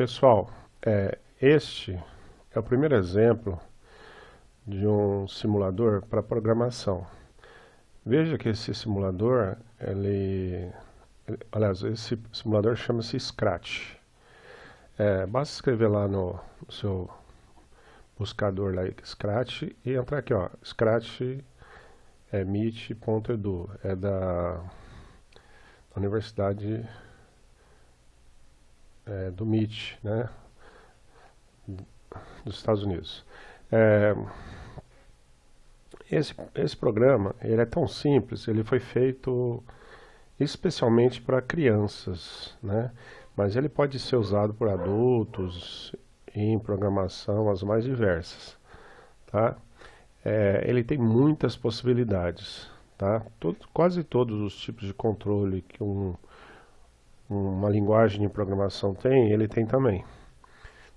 Pessoal, este é o primeiro exemplo de um simulador para programação. Veja que esse simulador, aliás, esse simulador chama-se Scratch. Basta escrever lá no seu buscador lá, Scratch, e entrar aqui, ó, Scratch meet.edu, é da Universidade do MIT, né, dos Estados Unidos. Esse programa, ele é tão simples, ele foi feito especialmente para crianças, né? Mas ele pode ser usado por adultos em programação as mais diversas, tá? Ele tem muitas possibilidades, tá? Quase todos os tipos de controle que uma linguagem de programação tem, ele tem também,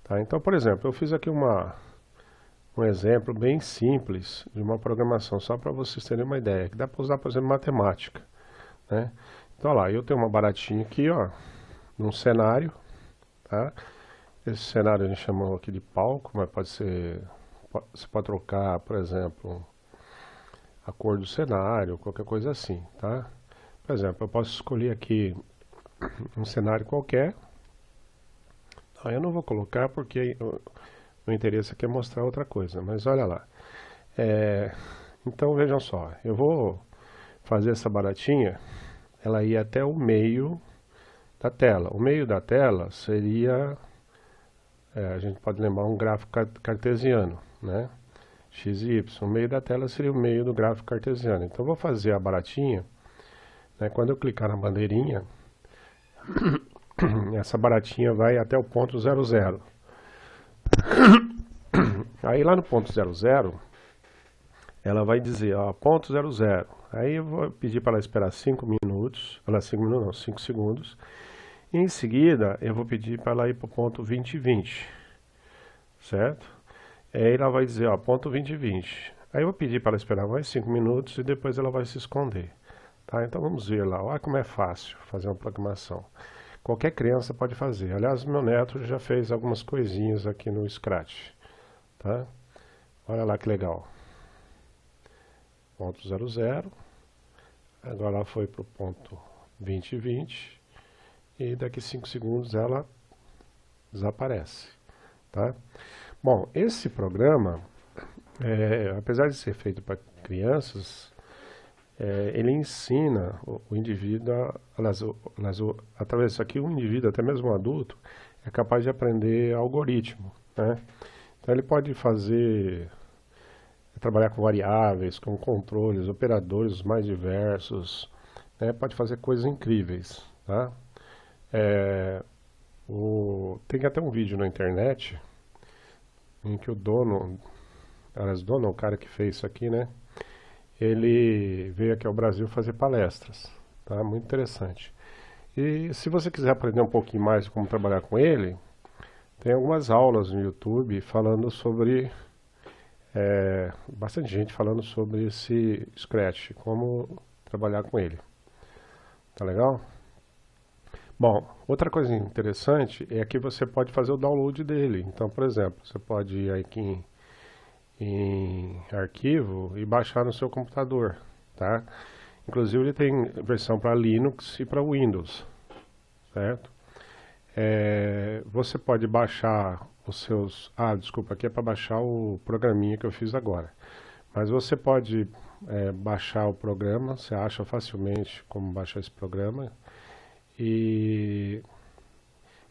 tá? Então, por exemplo, eu fiz aqui um exemplo bem simples de uma programação, só para vocês terem uma ideia, que dá para usar, por exemplo, matemática, né? Então, olha lá, eu tenho uma baratinha aqui, ó, num cenário, tá? Esse cenário a gente chamou aqui de palco, mas você pode trocar, por exemplo, a cor do cenário, qualquer coisa assim, tá? Por exemplo, eu posso escolher aqui um cenário qualquer. Eu não vou colocar porque o interesse aqui é mostrar outra coisa, mas olha lá. Então vejam só, eu vou fazer essa baratinha, ela ia até o meio da tela. O meio da tela seria, a gente pode lembrar um gráfico cartesiano, né? X e Y. O meio da tela seria o meio do gráfico cartesiano. Então eu vou fazer a baratinha, né? Quando eu clicar na bandeirinha, essa baratinha vai até o ponto 00. Aí lá no ponto 00, ela vai dizer, ó, ponto 00. Aí eu vou pedir para ela esperar 5 minutos, 5 segundos. E em seguida, eu vou pedir para ela ir para o ponto 2020, certo? Aí ela vai dizer, ó, ponto 2020. Aí eu vou pedir para ela esperar mais 5 minutos e depois ela vai se esconder, tá? Então vamos ver lá, olha como é fácil fazer uma programação. Qualquer criança pode fazer. Aliás, meu neto já fez algumas coisinhas aqui no Scratch, tá? Olha lá que legal. Ponto 00. Agora ela foi para o ponto 2020. E daqui 5 segundos ela desaparece, tá? Bom, esse programa, apesar de ser feito para crianças, ele ensina o indivíduo, através disso aqui, o indivíduo, até mesmo um adulto, é capaz de aprender algoritmo, né? Então ele pode trabalhar com variáveis, com controles, operadores os mais diversos, né? Pode fazer coisas incríveis, tá? Tem até um vídeo na internet em que o dono, o cara que fez isso aqui, né? Ele veio aqui ao Brasil fazer palestras, tá? Muito interessante. E se você quiser aprender um pouquinho mais de como trabalhar com ele, tem algumas aulas no YouTube falando sobre, bastante gente falando sobre esse Scratch, como trabalhar com ele. Tá legal? Bom, outra coisa interessante é que você pode fazer o download dele. Então, por exemplo, você pode ir aqui em arquivo e baixar no seu computador, tá? Inclusive ele tem versão para Linux e para Windows, certo? Você pode baixar os seus... desculpa, aqui é para baixar o programinha que eu fiz agora. Mas você pode baixar o programa, você acha facilmente como baixar esse programa. E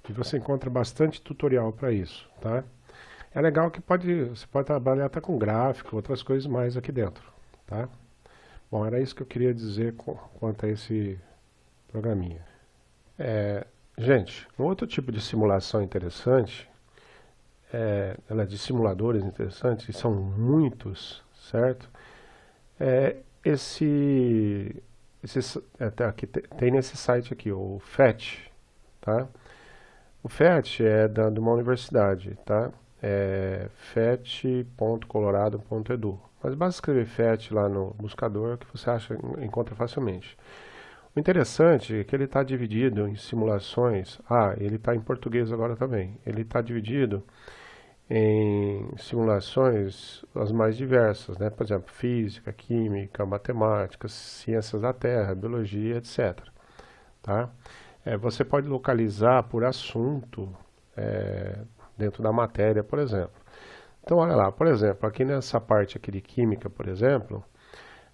você encontra bastante tutorial para isso, tá? É legal que você pode trabalhar até com gráfico, outras coisas mais aqui dentro, tá? Bom, era isso que eu queria dizer quanto a esse programinha. Gente, um outro tipo de simulação interessante, de simuladores interessantes, e são muitos, certo? Aqui, tem nesse site aqui, o FET, tá? O FET é de uma universidade, tá? fet.colorado.edu. Mas basta escrever FET lá no buscador que você encontra facilmente. O interessante é que ele está dividido em simulações. Ele está em português agora também. Ele está dividido em simulações as mais diversas, né? Por exemplo, física, química, matemática, ciências da Terra, biologia, etc. Tá? Você pode localizar por assunto dentro da matéria, por exemplo. Então, olha lá, por exemplo, aqui nessa parte aqui de química, por exemplo,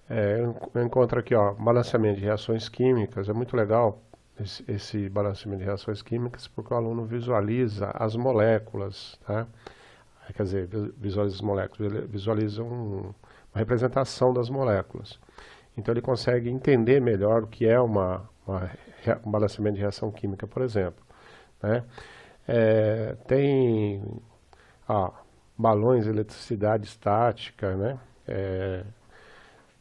eu encontro aqui, ó, balanceamento de reações químicas. É muito legal esse balanceamento de reações químicas porque o aluno visualiza as moléculas, tá? Quer dizer, visualiza as moléculas, ele visualiza uma representação das moléculas. Então ele consegue entender melhor o que é um balanceamento de reação química, por exemplo, né? Tem balões de eletricidade estática, né?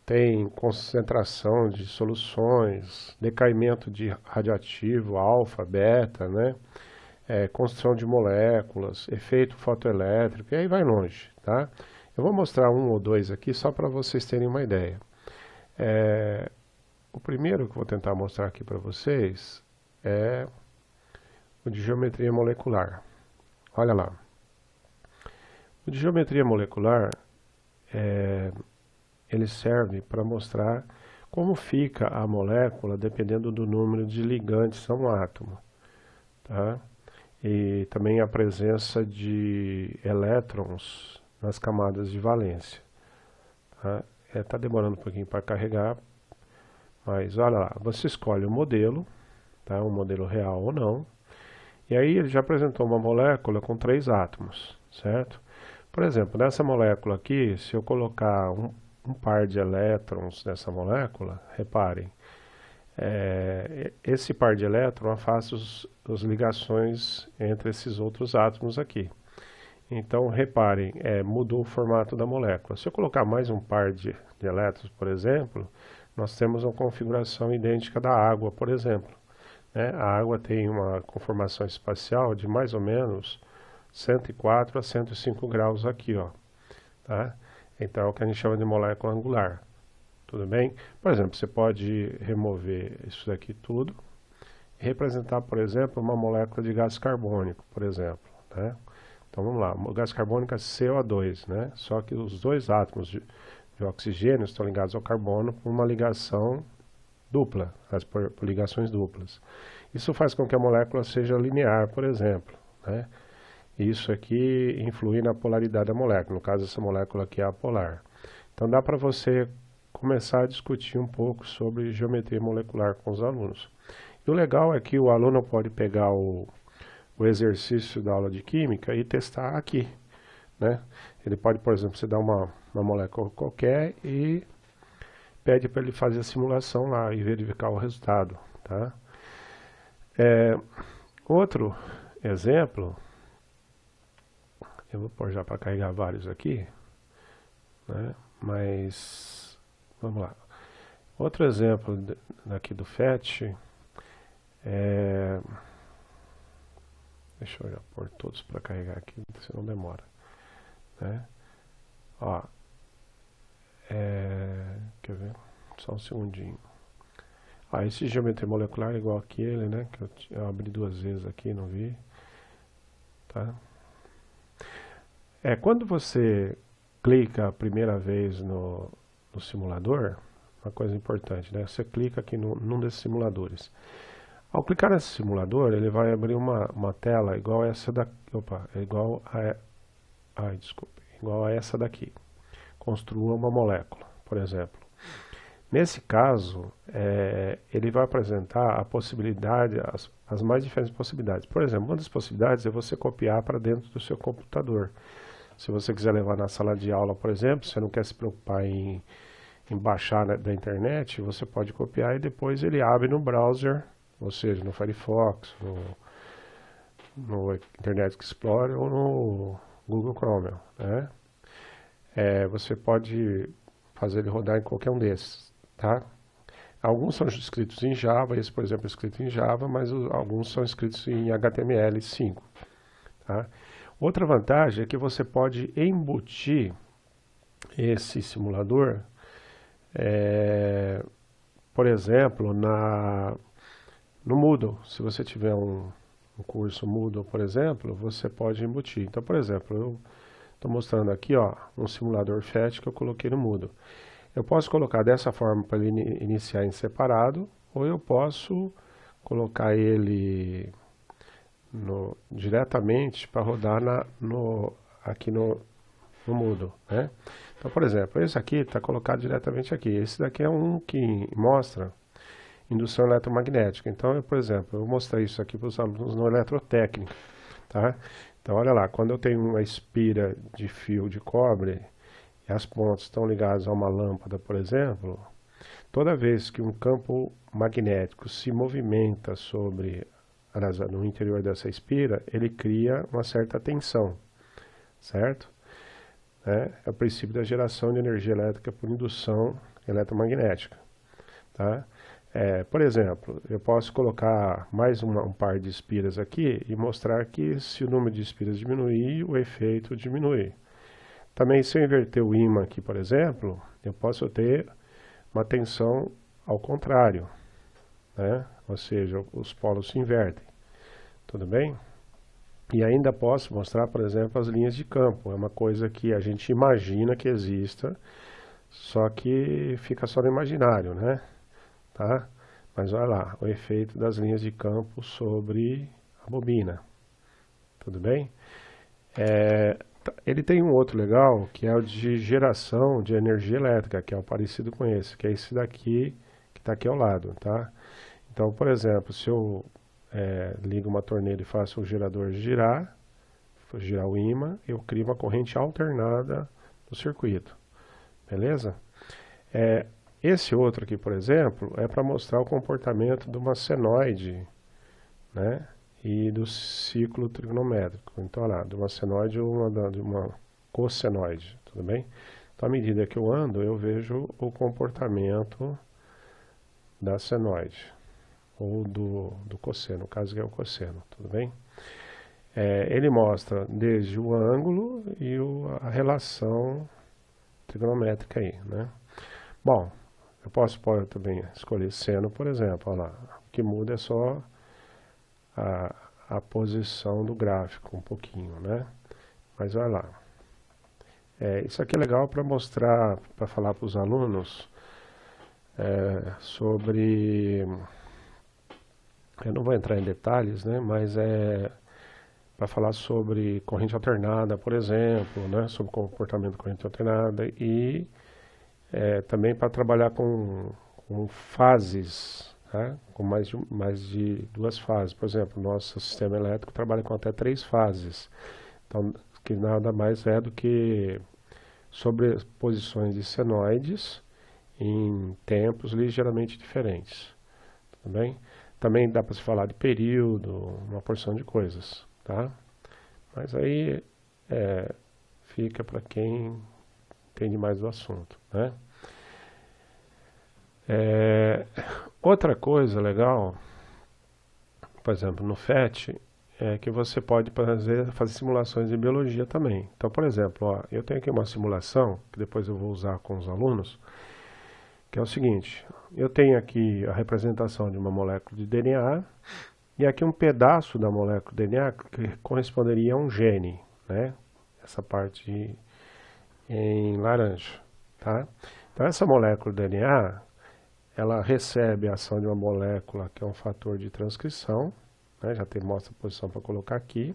Tem concentração de soluções, decaimento de radioativo, alfa, beta, né? Construção de moléculas, efeito fotoelétrico, e aí vai longe, tá? Eu vou mostrar um ou dois aqui só para vocês terem uma ideia. O primeiro que eu vou tentar mostrar aqui para vocês é o de geometria molecular. Olha lá. O de geometria molecular ele serve para mostrar como fica a molécula dependendo do número de ligantes a um átomo, tá? E também a presença de elétrons nas camadas de valência. Tá demorando um pouquinho para carregar, mas olha lá, você escolhe o modelo, tá? Um modelo real ou não, e aí ele já apresentou uma molécula com 3 átomos, certo? Por exemplo, nessa molécula aqui, se eu colocar um par de elétrons nessa molécula, reparem, esse par de elétrons afasta as ligações entre esses outros átomos aqui. Então, reparem, mudou o formato da molécula. Se eu colocar mais um par de elétrons, por exemplo, nós temos uma configuração idêntica da água, por exemplo, né? A água tem uma conformação espacial de mais ou menos 104 a 105 graus aqui, ó, tá? Então, é o que a gente chama de molécula angular. Tudo bem? Por exemplo, você pode remover isso daqui tudo e representar, por exemplo, uma molécula de gás carbônico, por exemplo, né? Então, vamos lá. O gás carbônico é CO2, né? Só que os 2 átomos de oxigênio estão ligados ao carbono por uma ligação dupla, por ligações duplas. Isso faz com que a molécula seja linear, por exemplo, né? Isso aqui influi na polaridade da molécula, no caso essa molécula aqui é apolar. Então dá para você começar a discutir um pouco sobre geometria molecular com os alunos. E o legal é que o aluno pode pegar o exercício da aula de química e testar aqui, né? Ele pode, por exemplo, você dar uma molécula qualquer e pede para ele fazer a simulação lá e verificar o resultado, tá? Outro exemplo, eu vou pôr já para carregar vários aqui, né? Mas vamos lá. Outro exemplo daqui do FET deixa eu já pôr todos para carregar aqui, senão demora, né? Ó, quer ver? Só um segundinho. Esse geometria molecular é igual aquele, né? Que eu abri 2 vezes aqui, não vi, tá? Quando você clica a primeira vez no simulador, uma coisa importante, né? Você clica aqui num desses simuladores. Ao clicar nesse simulador, ele vai abrir uma tela igual essa daqui. Igual a essa daqui. Construa uma molécula, por exemplo. Nesse caso, ele vai apresentar a possibilidade, as mais diferentes possibilidades. Por exemplo, uma das possibilidades é você copiar para dentro do seu computador. Se você quiser levar na sala de aula, por exemplo, você não quer se preocupar em baixar da internet, você pode copiar e depois ele abre no browser, ou seja, no Firefox, no Internet Explorer ou no Google Chrome, né? Você pode fazer ele rodar em qualquer um desses, tá? Alguns são escritos em Java, esse, por exemplo, é escrito em Java, mas alguns são escritos em HTML5, tá? Outra vantagem é que você pode embutir esse simulador por exemplo, no Moodle. Se você tiver um curso Moodle, por exemplo, você pode embutir. Então, por exemplo, eu estou mostrando aqui, ó, um simulador FET que eu coloquei no Moodle. Eu posso colocar dessa forma para ele iniciar em separado, ou eu posso colocar ele diretamente para rodar aqui no Moodle, né? Então, por exemplo, esse aqui está colocado diretamente aqui. Esse daqui é um que mostra indução eletromagnética. Então, eu, por exemplo, eu vou mostrar isso aqui para os alunos no eletrotécnica, tá? Então, olha lá, quando eu tenho uma espira de fio de cobre e as pontas estão ligadas a uma lâmpada, por exemplo, toda vez que um campo magnético se movimenta no interior dessa espira, ele cria uma certa tensão, certo? É o princípio da geração de energia elétrica por indução eletromagnética, tá? Por exemplo, eu posso colocar mais um par de espiras aqui e mostrar que se o número de espiras diminuir, o efeito diminui. Também, se eu inverter o ímã aqui, por exemplo, eu posso ter uma tensão ao contrário, né? Ou seja, os polos se invertem. Tudo bem? E ainda posso mostrar, por exemplo, as linhas de campo. É uma coisa que a gente imagina que exista, só que fica só no imaginário, né? Tá? Mas olha lá, o efeito das linhas de campo sobre a bobina. Tudo bem? Ele tem um outro legal, que é o de geração de energia elétrica, que é o parecido com esse, que é esse daqui, que está aqui ao lado, tá? Então, por exemplo, se eu ligo uma torneira e faço o gerador girar o ímã, eu crio uma corrente alternada no circuito, beleza? Esse outro aqui, por exemplo, é para mostrar o comportamento de uma senoide, né? E do ciclo trigonométrico. Então, olha lá, de uma senoide ou de uma cossenoide, tudo bem? Então, à medida que eu ando, eu vejo o comportamento da senoide, ou do cosseno, no caso que é o cosseno, tudo bem? Ele mostra desde o ângulo e a relação trigonométrica aí, né? Bom, eu posso também escolher seno, por exemplo, olha lá, o que muda é só a posição do gráfico um pouquinho, né? Mas olha lá. Isso aqui é legal para mostrar, para falar para os alunos sobre... Eu não vou entrar em detalhes, né? Mas para falar sobre corrente alternada, por exemplo, né? Sobre comportamento de corrente alternada e também para trabalhar com fases, tá? Com mais de 2 fases. Por exemplo, nosso sistema elétrico trabalha com até 3 fases. Então, que nada mais é do que sobreposições de senoides em tempos ligeiramente diferentes. Tudo bem? Também dá para se falar de período, uma porção de coisas, tá? Mas aí fica para quem entende mais do assunto, né? Outra coisa legal, por exemplo, no FET, é que você pode fazer simulações de biologia também. Então, por exemplo, ó, eu tenho aqui uma simulação, que depois eu vou usar com os alunos, que é o seguinte: eu tenho aqui a representação de uma molécula de DNA, e aqui um pedaço da molécula de DNA que corresponderia a um gene, né? Essa parte em laranja, tá? Então, essa molécula de DNA, ela recebe a ação de uma molécula que é um fator de transcrição, né? Já mostra a posição para colocar aqui.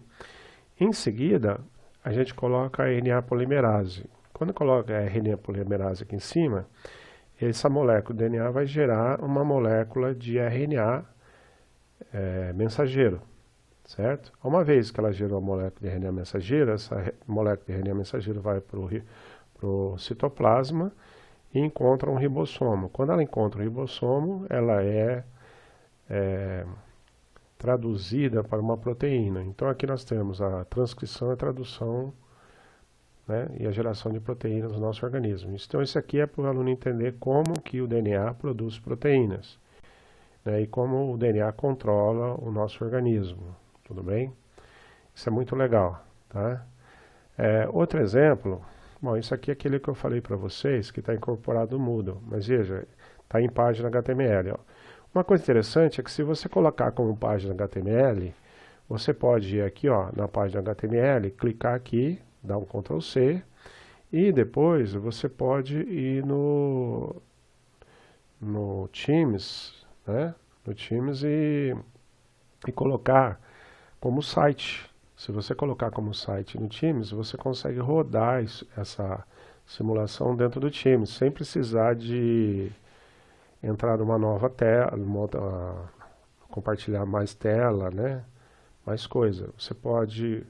Em seguida, a gente coloca a RNA polimerase. Quando coloca a RNA polimerase aqui em cima, essa molécula de DNA vai gerar uma molécula de RNA mensageiro, certo? Uma vez que ela gerou a molécula de RNA mensageiro, essa molécula de RNA mensageiro vai para o citoplasma e encontra um ribossomo. Quando ela encontra o ribossomo, ela é traduzida para uma proteína. Então aqui nós temos a transcrição e a tradução, né, e a geração de proteínas no nosso organismo. Então isso aqui é para o aluno entender como que o DNA produz proteínas, né, e como o DNA controla o nosso organismo, tudo bem? Isso é muito legal, tá? Outro exemplo, bom, isso aqui é aquele que eu falei para vocês, que está incorporado no Moodle, mas veja, está em página HTML. Ó. Uma coisa interessante é que se você colocar como página HTML, você pode ir aqui ó, na página HTML, clicar aqui, dar um Ctrl C, e depois você pode ir no Teams, né? No Teams e colocar como site. Se você colocar como site no Teams, você consegue rodar essa simulação dentro do Teams, sem precisar de entrar numa nova tela, compartilhar mais tela, né? Mais coisa. Você pode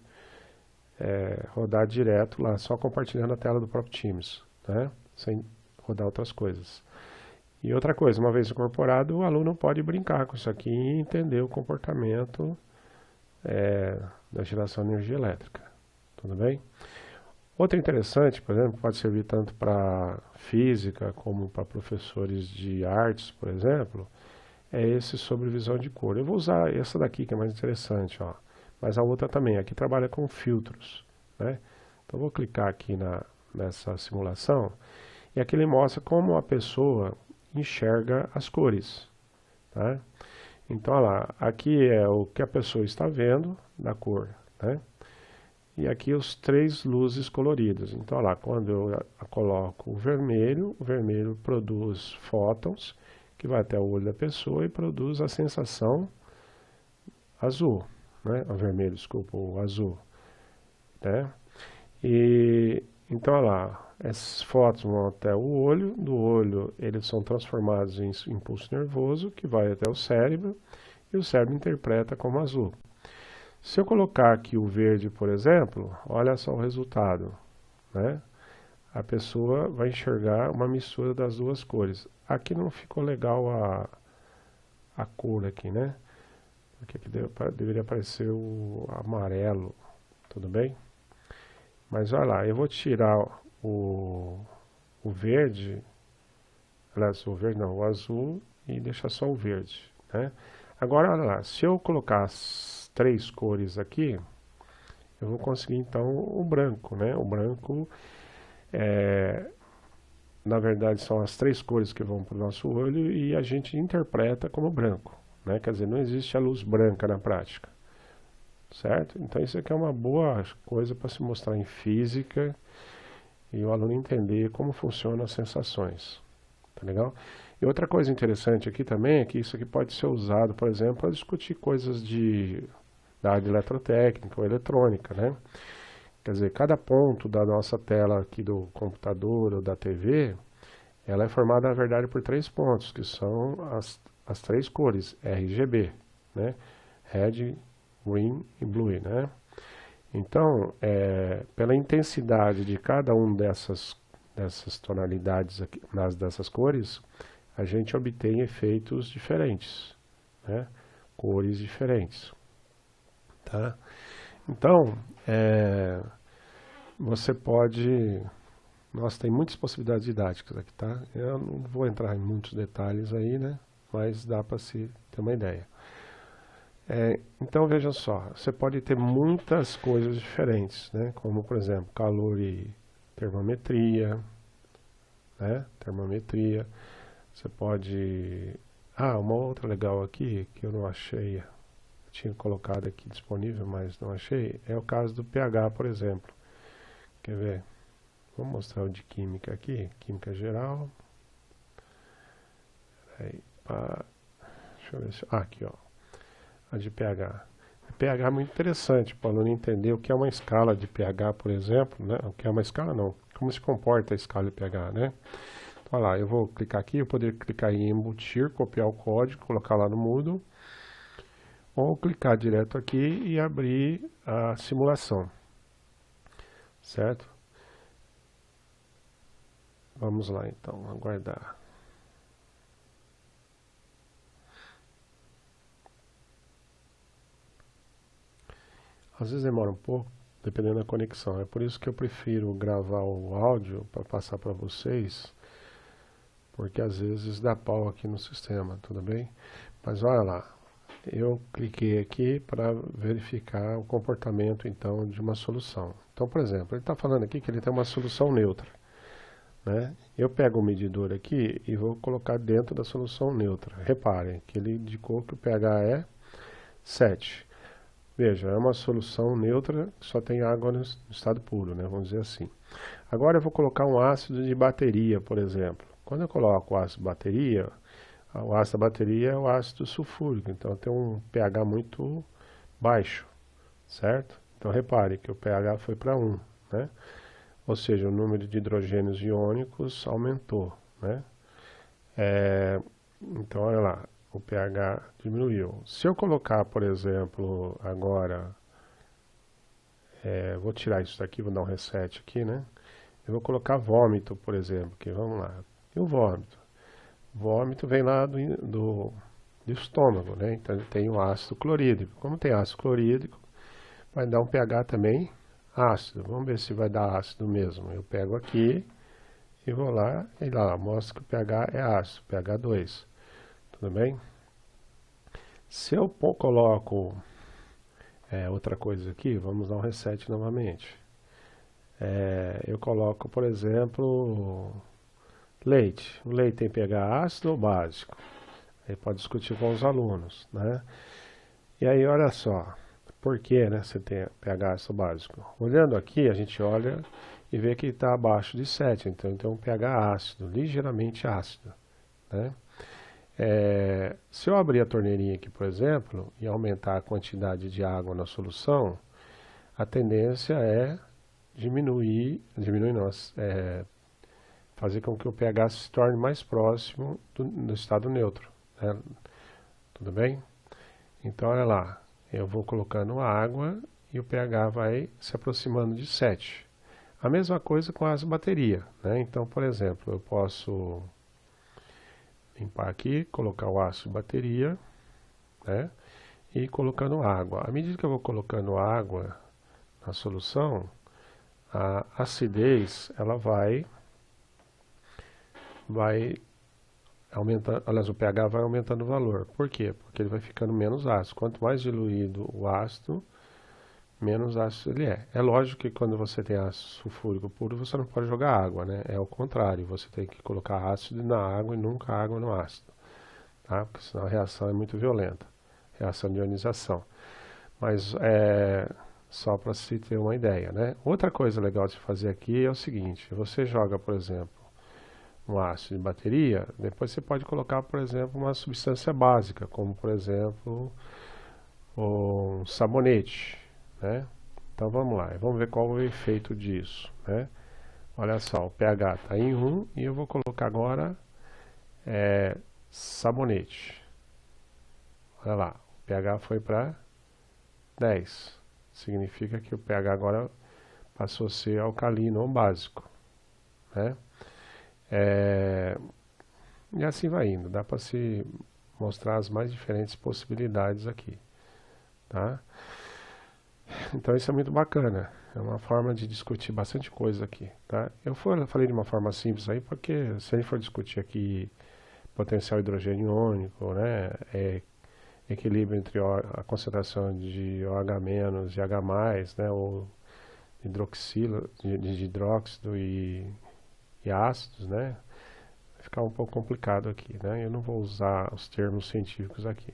rodar direto lá, só compartilhando a tela do próprio Teams, né? Sem rodar outras coisas. E outra coisa, uma vez incorporado, o aluno pode brincar com isso aqui e entender o comportamento da geração de energia elétrica. Tudo bem? Outra interessante, por exemplo, pode servir tanto para física como para professores de artes, por exemplo, é esse sobre visão de cor. Eu vou usar essa daqui que é mais interessante, ó. Mas a outra também, aqui trabalha com filtros, né? Então vou clicar aqui nessa simulação e aqui ele mostra como a pessoa enxerga as cores, tá? Então, olha lá, aqui é o que a pessoa está vendo da cor, né? E aqui os 3 luzes coloridas. Então, olha lá, quando eu coloco o vermelho produz fótons, que vai até o olho da pessoa e produz a sensação azul, né? O vermelho, desculpa, o azul, né? E então, olha lá, esses fótons vão até o olho, do olho eles são transformados em impulso nervoso, que vai até o cérebro, e o cérebro interpreta como azul. Se eu colocar aqui o verde, por exemplo, olha só o resultado, né? A pessoa vai enxergar uma mistura das duas cores. Aqui não ficou legal a cor aqui, né? Porque aqui deveria aparecer o amarelo, tudo bem? Mas olha lá, eu vou tirar o verde, aliás, o verde não, o azul e deixar só o verde, né? Agora, olha lá, se eu colocar as 3 cores aqui, eu vou conseguir então o branco, né? O branco, na verdade, são as 3 cores que vão para o nosso olho e a gente interpreta como branco, né? Quer dizer, não existe a luz branca na prática, certo? Então isso aqui é uma boa coisa para se mostrar em física e o aluno entender como funcionam as sensações, tá legal? E outra coisa interessante aqui também é que isso aqui pode ser usado, por exemplo, para discutir coisas da área de eletrotécnica ou eletrônica, né? Quer dizer, cada ponto da nossa tela aqui do computador ou da TV, ela é formada, na verdade, por 3 pontos, que são as 3 cores, RGB, né? Red, Green e Blue, né? Então, pela intensidade de cada uma dessas tonalidades aqui, dessas cores, a gente obtém efeitos diferentes, né? Cores diferentes, tá? Então, você pode... Nossa, tem muitas possibilidades didáticas aqui, tá? Eu não vou entrar em muitos detalhes aí, né? Mas dá para se ter uma ideia. Então, veja só, você pode ter muitas coisas diferentes, né? Como, por exemplo, calor e termometria, né? Termometria. Você pode... Ah, uma outra legal aqui, que eu não achei, eu tinha colocado aqui disponível, mas não achei, é o caso do pH, por exemplo. Quer ver? Vou mostrar o de química aqui, química geral. Aí, deixa eu ver se... aqui, ó. A de pH. pH é muito interessante para o aluno entender o que é uma escala de pH, por exemplo, né? O que é uma escala, não. Como se comporta a escala de pH, né? Então, olha lá, eu vou clicar aqui, eu poderia clicar em embutir, copiar o código, colocar lá no Moodle, ou clicar direto aqui e abrir a simulação, certo? Vamos lá, então, aguardar. Às vezes demora um pouco, dependendo da conexão. É por isso que eu prefiro gravar o áudio para passar para vocês, porque às vezes dá pau aqui no sistema, tudo bem? Mas olha lá, eu cliquei aqui para verificar o comportamento então de uma solução. Então, por exemplo, ele está falando aqui que ele tem uma solução neutra, né? Eu pego o medidor aqui e vou colocar dentro da solução neutra. Reparem que ele indicou que o pH é 7. Veja, é uma solução neutra que só tem água no estado puro, né? Vamos dizer assim. Agora eu vou colocar um ácido de bateria, por exemplo. Quando eu coloco o ácido de bateria, o ácido da bateria é o ácido sulfúrico, então tem um pH muito baixo, certo? Então repare que o pH foi para 1, né? Ou seja, o número de hidrogênios iônicos aumentou, né? Então, olha lá, o pH diminuiu. Se eu colocar, por exemplo, agora, vou tirar isso daqui, vou dar um reset aqui, né? Eu vou colocar vômito, por exemplo, aqui, vamos lá. E o vômito? O vômito vem lá do estômago, né? Então ele tem o ácido clorídrico. Como tem ácido clorídrico, vai dar um pH também ácido. Vamos ver se vai dar ácido mesmo. Eu pego aqui e vou lá, e lá mostra que o pH é ácido, pH 2. Tudo bem? Se eu coloco outra coisa aqui, vamos dar um reset novamente. Eu coloco, por exemplo, leite. O leite tem pH ácido ou básico? Aí pode discutir com os alunos, né? E aí, olha só, por que, né, você tem pH ácido básico? Olhando aqui, a gente olha e vê que está abaixo de 7, então tem um pH ácido, ligeiramente ácido, né? Se eu abrir a torneirinha aqui, por exemplo, e aumentar a quantidade de água na solução, a tendência é fazer com que o pH se torne mais próximo do estado neutro, né? Tudo bem? Então, olha lá, eu vou colocando água e o pH vai se aproximando de 7. A mesma coisa com as baterias, né? Então, por exemplo, eu posso limpar aqui, colocar o ácido de bateria, né? E ir colocando água. À medida que eu vou colocando água na solução, a acidez ela vai aumentando, aliás, o pH vai aumentando o valor. Por quê? Porque ele vai ficando menos ácido. Quanto mais diluído o ácido, menos ácido ele é. É lógico que quando você tem ácido sulfúrico puro, você não pode jogar água, né? É o contrário, você tem que colocar ácido na água e nunca água no ácido, tá? Porque senão a reação é muito violenta, reação de ionização. Mas só para se ter uma ideia, né? Outra coisa legal de fazer aqui é o seguinte, você joga, por exemplo, um ácido de bateria, depois você pode colocar, por exemplo, uma substância básica, como, por exemplo, um sabonete, né? Então vamos lá, vamos ver qual é o efeito disso, né? Olha só, o pH está em 1 e eu vou colocar agora sabonete. Olha lá, o pH foi para 10. Significa que o pH agora passou a ser alcalino ou básico, né? E assim vai indo, dá para se mostrar as mais diferentes possibilidades aqui, tá? Então isso é muito bacana, é uma forma de discutir bastante coisa aqui, tá? Eu falei de uma forma simples aí, porque se a gente for discutir aqui potencial hidrogênio iônico, né, equilíbrio entre a concentração de OH- e H+, né, ou hidroxilo, de hidróxido e ácidos, né, vai ficar um pouco complicado aqui, né? Eu não vou usar os termos científicos aqui,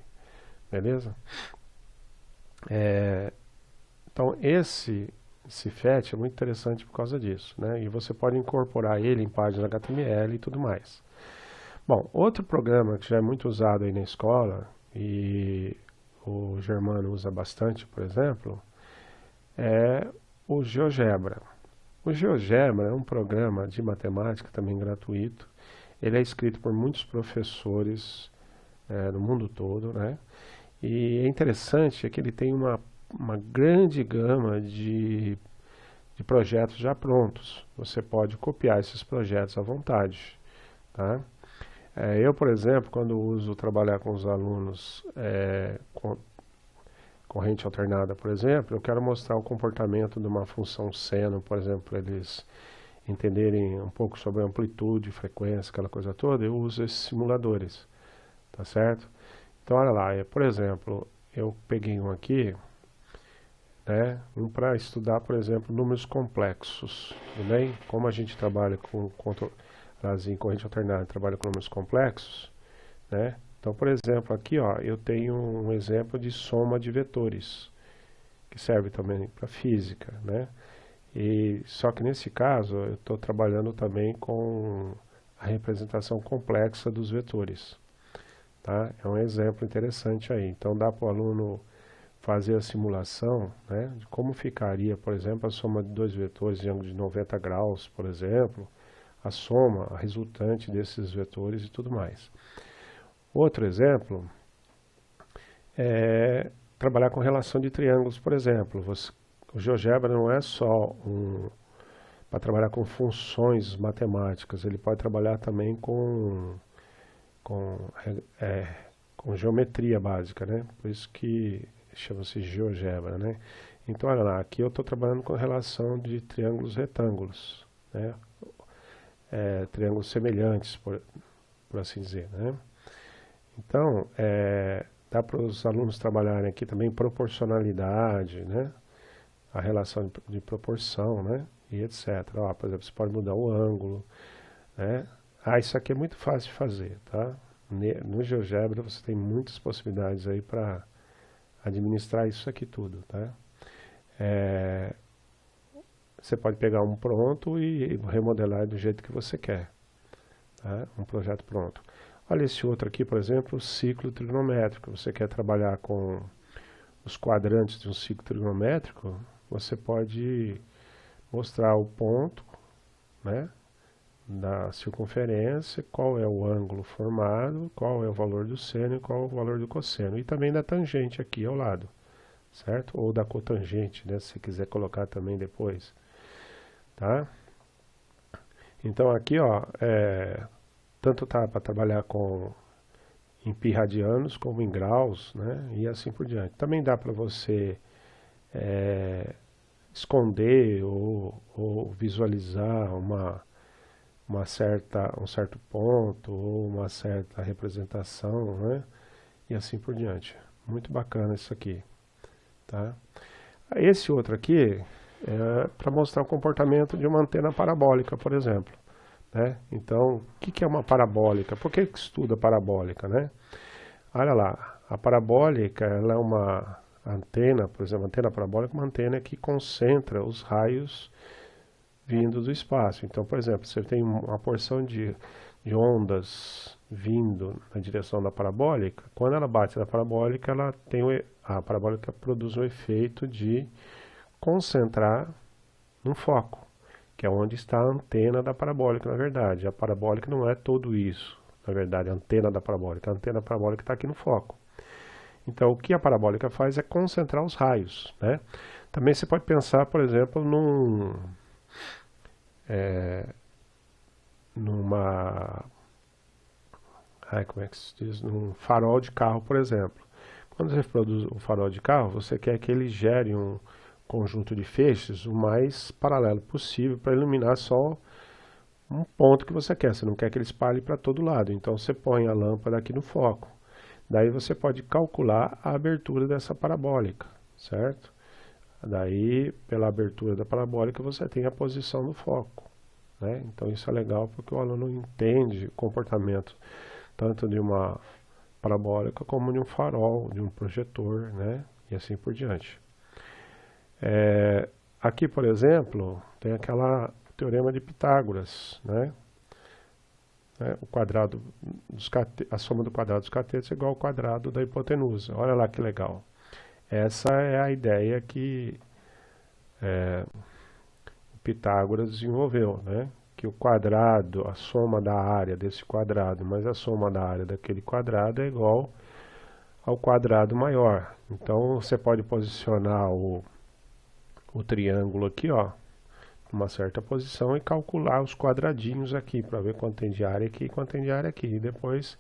beleza? Então esse CIFET é muito interessante por causa disso, né? E você pode incorporar ele em páginas HTML e tudo mais. Bom, outro programa que já é muito usado aí na escola e o Germano usa bastante, por exemplo, é o GeoGebra. O GeoGebra é um programa de matemática também gratuito. Ele é escrito por muitos professores no mundo todo, né? E é interessante que ele tem uma grande gama de projetos já prontos. Você pode copiar esses projetos à vontade, tá? Eu, por exemplo, quando uso trabalhar com os alunos com corrente alternada, por exemplo, eu quero mostrar o comportamento de uma função seno, por exemplo, eles entenderem um pouco sobre amplitude, frequência, aquela coisa toda, eu uso esses simuladores, tá certo? Então, olha lá, por exemplo, eu peguei um aqui, né? Um para estudar, por exemplo, números complexos, tudo bem? Como a gente trabalha com em corrente alternada, trabalha com números complexos, né? Então, por exemplo, aqui, ó, eu tenho um exemplo de soma de vetores, que serve também para física, né? E só que nesse caso eu estou trabalhando também com a representação complexa dos vetores, tá? É um exemplo interessante aí. Então dá para o aluno fazer a simulação, né, de como ficaria, por exemplo, a soma de dois vetores de ângulo de 90 graus, por exemplo, a soma, a resultante desses vetores e tudo mais. Outro exemplo é trabalhar com relação de triângulos, por exemplo. O GeoGebra não é só para trabalhar com funções matemáticas, ele pode trabalhar também com, é, com geometria básica, né? Por isso que chama-se GeoGebra, né? Então, olha lá, aqui eu estou trabalhando com relação de triângulos retângulos, né? Triângulos semelhantes, por assim dizer, né? Então, dá para os alunos trabalharem aqui também proporcionalidade, né? A relação de proporção, né? E etc. Ó, por exemplo, você pode mudar o ângulo, né? Isso aqui é muito fácil de fazer, tá? No GeoGebra você tem muitas possibilidades aí para administrar isso aqui tudo, tá? Você pode pegar um pronto e remodelar do jeito que você quer, tá? Um projeto pronto. Olha esse outro aqui, por exemplo, o ciclo trigonométrico. Você quer trabalhar com os quadrantes de um ciclo trigonométrico, você pode mostrar o ponto, né, da circunferência, qual é o ângulo formado, qual é o valor do seno e qual é o valor do cosseno. E também da tangente aqui ao lado, certo? Ou da cotangente, né, se quiser colocar também depois, tá? Então aqui, ó, tanto tá para trabalhar em pi radianos como em graus, né, e assim por diante. Também dá para você esconder ou visualizar um certo ponto ou uma certa representação, né, e assim por diante. Muito bacana isso aqui, tá? Esse outro aqui é para mostrar o comportamento de uma antena parabólica, por exemplo, né? Então, o que é uma parabólica? Por que estuda parabólica, né? Olha lá, a parabólica ela é uma antena, por exemplo, a antena parabólica é uma antena que concentra os raios vindo do espaço. Então, por exemplo, você tem uma porção de ondas vindo na direção da parabólica. Quando ela bate na parabólica, a parabólica produz o efeito de concentrar num foco, que é onde está a antena da parabólica, na verdade. A parabólica não é tudo isso, na verdade, a antena da parabólica. A antena parabólica está aqui no foco. Então, o que a parabólica faz é concentrar os raios, né? Também você pode pensar, por exemplo, como é que se diz? Num farol de carro, por exemplo. Quando você produz um farol de carro, você quer que ele gere um conjunto de feixes o mais paralelo possível para iluminar só um ponto que você quer. Você não quer que ele espalhe para todo lado. Então você põe a lâmpada aqui no foco. Daí você pode calcular a abertura dessa parabólica, certo? Daí, pela abertura da parabólica, você tem a posição do foco, né? Então isso é legal porque o aluno entende o comportamento tanto de uma parabólica como de um farol, de um projetor, né? E assim por diante. Aqui, por exemplo, tem aquela teorema de Pitágoras, né? O quadrado a soma do quadrado dos catetos é igual ao quadrado da hipotenusa. Olha lá que legal. Essa é a ideia que o Pitágoras desenvolveu, né? Que o quadrado, a soma da área desse quadrado, mais a soma da área daquele quadrado é igual ao quadrado maior. Então você pode posicionar o triângulo aqui, ó, uma certa posição e calcular os quadradinhos aqui para ver quanto tem de área aqui e quanto tem de área aqui. E depois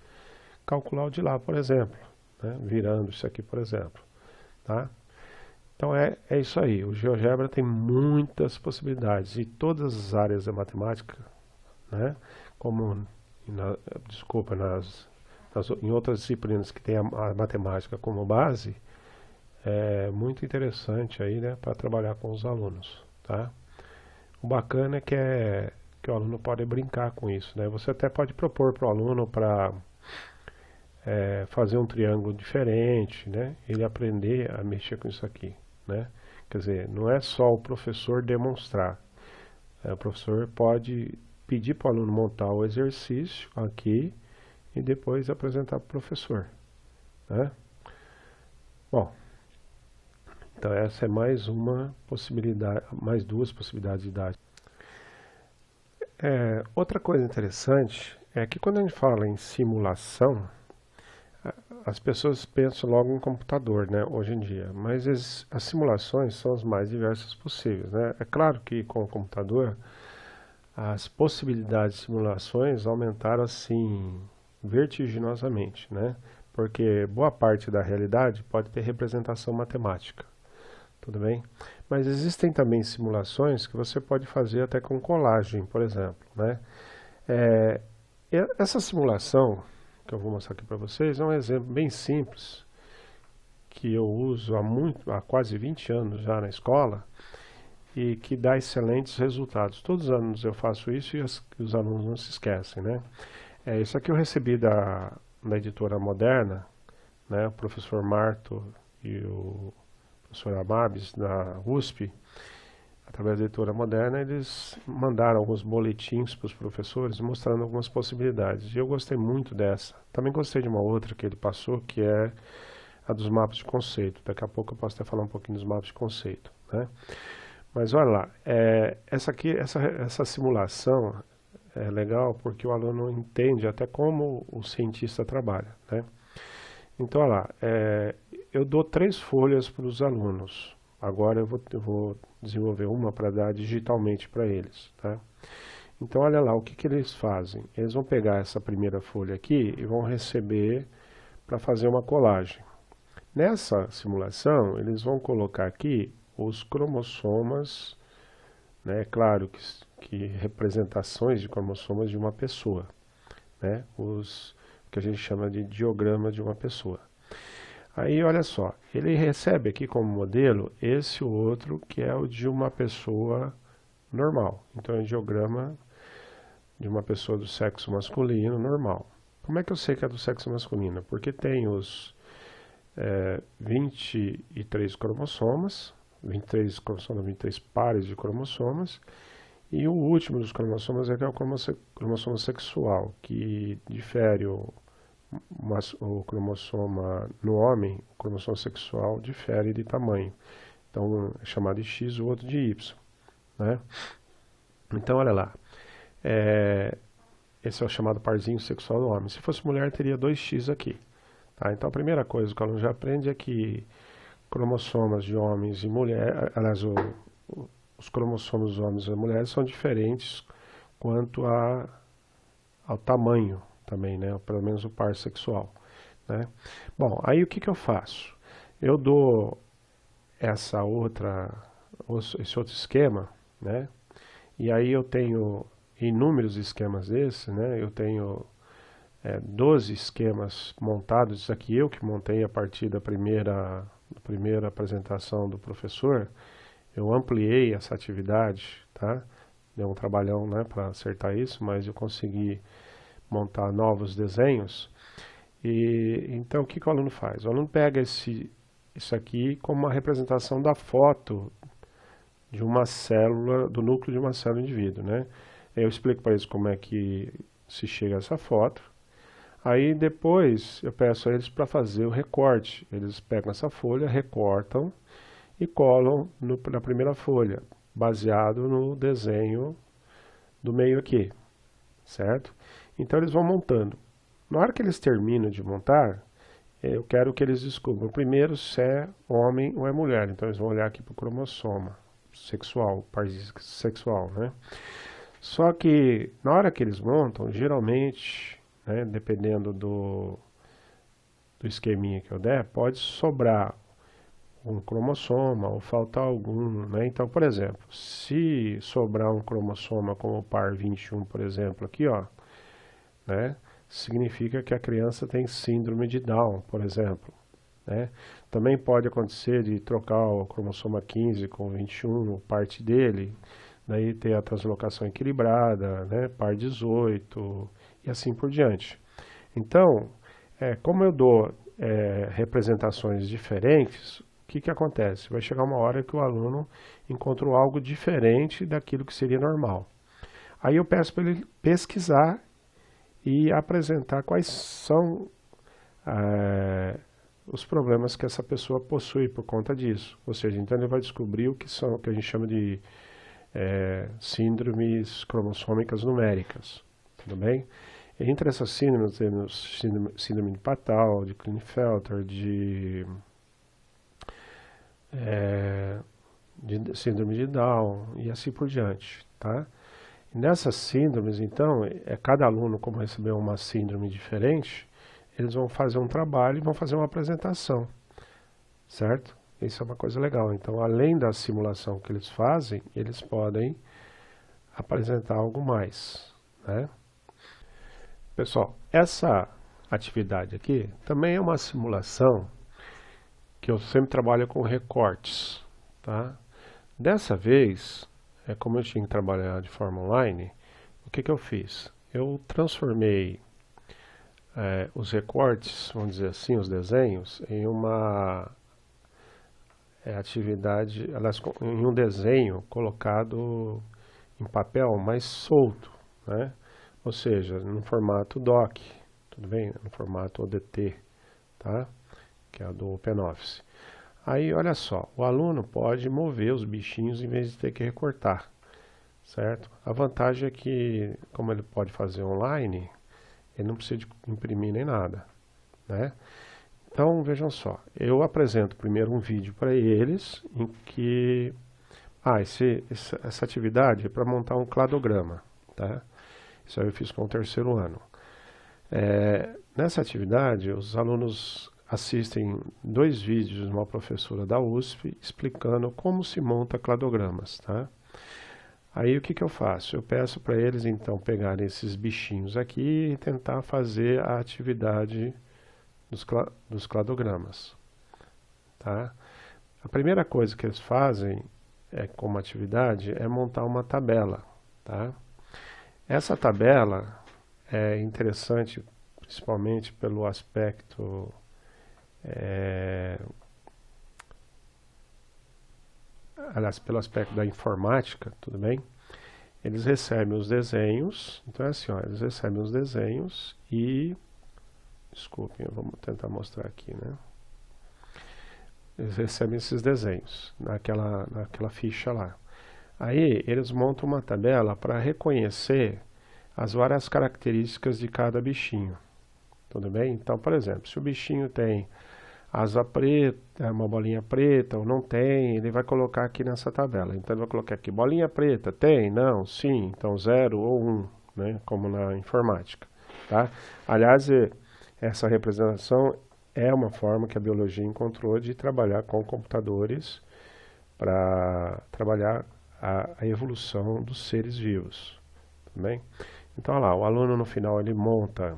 calcular o de lá, por exemplo, né? Virando isso aqui, por exemplo, tá? Então é isso aí. O GeoGebra tem muitas possibilidades e todas as áreas da matemática, né? Como em outras disciplinas que tem a matemática como base, é muito interessante aí, né, para trabalhar com os alunos, tá? O bacana que o aluno pode brincar com isso, né? Você até pode propor para o aluno para fazer um triângulo diferente, né? Ele aprender a mexer com isso aqui, né? Quer dizer, não é só o professor demonstrar. O professor pode pedir para o aluno montar o exercício aqui e depois apresentar para o professor, né? Bom, então essa é mais uma possibilidade, mais duas possibilidades didáticas. Outra coisa interessante é que quando a gente fala em simulação, as pessoas pensam logo em computador, né, hoje em dia, mas as simulações são as mais diversas possíveis, né? É claro que com o computador as possibilidades de simulações aumentaram assim vertiginosamente, né? Porque boa parte da realidade pode ter representação matemática, tudo bem? Mas existem também simulações que você pode fazer até com colagem, por exemplo, né? Essa simulação que eu vou mostrar aqui para vocês é um exemplo bem simples que eu uso há quase 20 anos já na escola e que dá excelentes resultados. Todos os anos eu faço isso e os alunos não se esquecem, né? Isso aqui eu recebi da editora Moderna, né? O professor Marto e o professor Amabis da USP, através da editora Moderna, eles mandaram alguns boletins para os professores mostrando algumas possibilidades. E eu gostei muito dessa. Também gostei de uma outra que ele passou, que é a dos mapas de conceito. Daqui a pouco eu posso até falar um pouquinho dos mapas de conceito, né? Mas olha lá, essa simulação é legal porque o aluno entende até como o cientista trabalha, né? Então, olha lá, eu dou 3 folhas para os alunos. Agora eu vou desenvolver uma para dar digitalmente para eles, tá? Então, olha lá, o que eles fazem? Eles vão pegar essa primeira folha aqui e vão receber para fazer uma colagem. Nessa simulação, eles vão colocar aqui os cromossomas, né? Claro que representações de cromossomas de uma pessoa, né? Os que a gente chama de diagrama de uma pessoa. Aí, olha só, ele recebe aqui como modelo esse outro que é o de uma pessoa normal. Então, é um diagrama de uma pessoa do sexo masculino normal. Como é que eu sei que é do sexo masculino? Porque tem os 23 cromossomas, 23 pares de cromossomas, e o último dos cromossomas é que é o cromossomo sexual, que difere o cromossoma no homem, o cromossomo sexual difere de tamanho. Então é chamado de X, o outro de Y, né? Então olha lá, esse é o chamado parzinho sexual do homem. Se fosse mulher teria 2X aqui, tá? Então a primeira coisa que o aluno já aprende é que cromossomas de homens e mulheres, aliás, os cromossomos dos homens e mulheres são diferentes quanto ao tamanho também, né? Pelo menos o par sexual, né? Bom, aí o que eu faço? Eu dou esse outro esquema, né? E aí eu tenho inúmeros esquemas desses, né? Eu tenho 12 esquemas montados. Isso aqui eu que montei a partir da primeira apresentação do professor. Eu ampliei essa atividade, tá? Deu um trabalhão, né, para acertar isso, mas eu consegui montar novos desenhos. E então o que o aluno faz? O aluno pega isso aqui como uma representação da foto de uma célula, do núcleo de uma célula indivíduo, né? Eu explico para eles como é que se chega a essa foto. Aí depois eu peço a eles para fazer o recorte. Eles pegam essa folha, recortam e colam na primeira folha, baseado no desenho do meio aqui, certo? Então eles vão montando. Na hora que eles terminam de montar, eu quero que eles descubram primeiro se é homem ou é mulher. Então eles vão olhar aqui para o cromossoma sexual, par sexual, né? Só que na hora que eles montam, geralmente, né, dependendo do esqueminha que eu der, pode sobrar um cromossoma ou faltar algum, né? Então, por exemplo, se sobrar um cromossoma como o par 21, por exemplo, aqui, ó, né, significa que a criança tem síndrome de Down, por exemplo, né? Também pode acontecer de trocar o cromossoma 15 com 21, parte dele, daí ter a translocação equilibrada, né, par 18 e assim por diante. Então, como eu dou representações diferentes, o que acontece? Vai chegar uma hora que o aluno encontrou algo diferente daquilo que seria normal. Aí eu peço para ele pesquisar e apresentar quais são os problemas que essa pessoa possui por conta disso. Ou seja, então ele vai descobrir o que são, o que a gente chama de síndromes cromossômicas numéricas. Tudo bem? Entre essas síndromes temos síndrome de Patau, de Klinefelter, de síndrome de Down e assim por diante, tá? E nessas síndromes, então, cada aluno, como recebeu uma síndrome diferente, eles vão fazer um trabalho e vão fazer uma apresentação, certo? Isso é uma coisa legal. Então, além da simulação que eles fazem, eles podem apresentar algo mais, né? Pessoal, essa atividade aqui também é uma simulação que eu sempre trabalho com recortes, tá? Dessa vez, como eu tinha que trabalhar de forma online, o que eu fiz? Eu transformei os recortes, vamos dizer assim, os desenhos, em uma atividade, aliás, em um desenho colocado em papel mais solto, né? Ou seja, no formato doc, tudo bem? No formato ODT, tá? Que é a do OpenOffice. Aí, olha só, o aluno pode mover os bichinhos em vez de ter que recortar, certo? A vantagem é que, como ele pode fazer online, ele não precisa de imprimir nem nada, né? Então, vejam só, eu apresento primeiro um vídeo para eles em que... essa atividade é para montar um cladograma, tá? Isso aí eu fiz com o terceiro ano. Nessa atividade, os alunos assistem 2 vídeos de uma professora da USP explicando como se monta cladogramas, tá? Aí o que eu faço? Eu peço para eles então pegarem esses bichinhos aqui e tentar fazer a atividade dos cladogramas, tá? A primeira coisa que eles fazem como atividade é montar uma tabela, tá? Essa tabela é interessante principalmente pelo aspecto pelo aspecto da informática, tudo bem? Eles recebem os desenhos, então é assim, ó, eles recebem os desenhos e, desculpem, eu vou tentar mostrar aqui, né? Eles recebem esses desenhos naquela ficha lá. Aí eles montam uma tabela para reconhecer as várias características de cada bichinho, tudo bem? Então, por exemplo, se o bichinho tem asa preta, uma bolinha preta, ou não tem, ele vai colocar aqui nessa tabela. Então ele vai colocar aqui, bolinha preta, tem? Não? Sim. Então 0 ou 1, né? Como na informática, tá? Aliás, essa representação é uma forma que a biologia encontrou de trabalhar com computadores para trabalhar a evolução dos seres vivos, tá bem? Então, olha lá, o aluno no final ele monta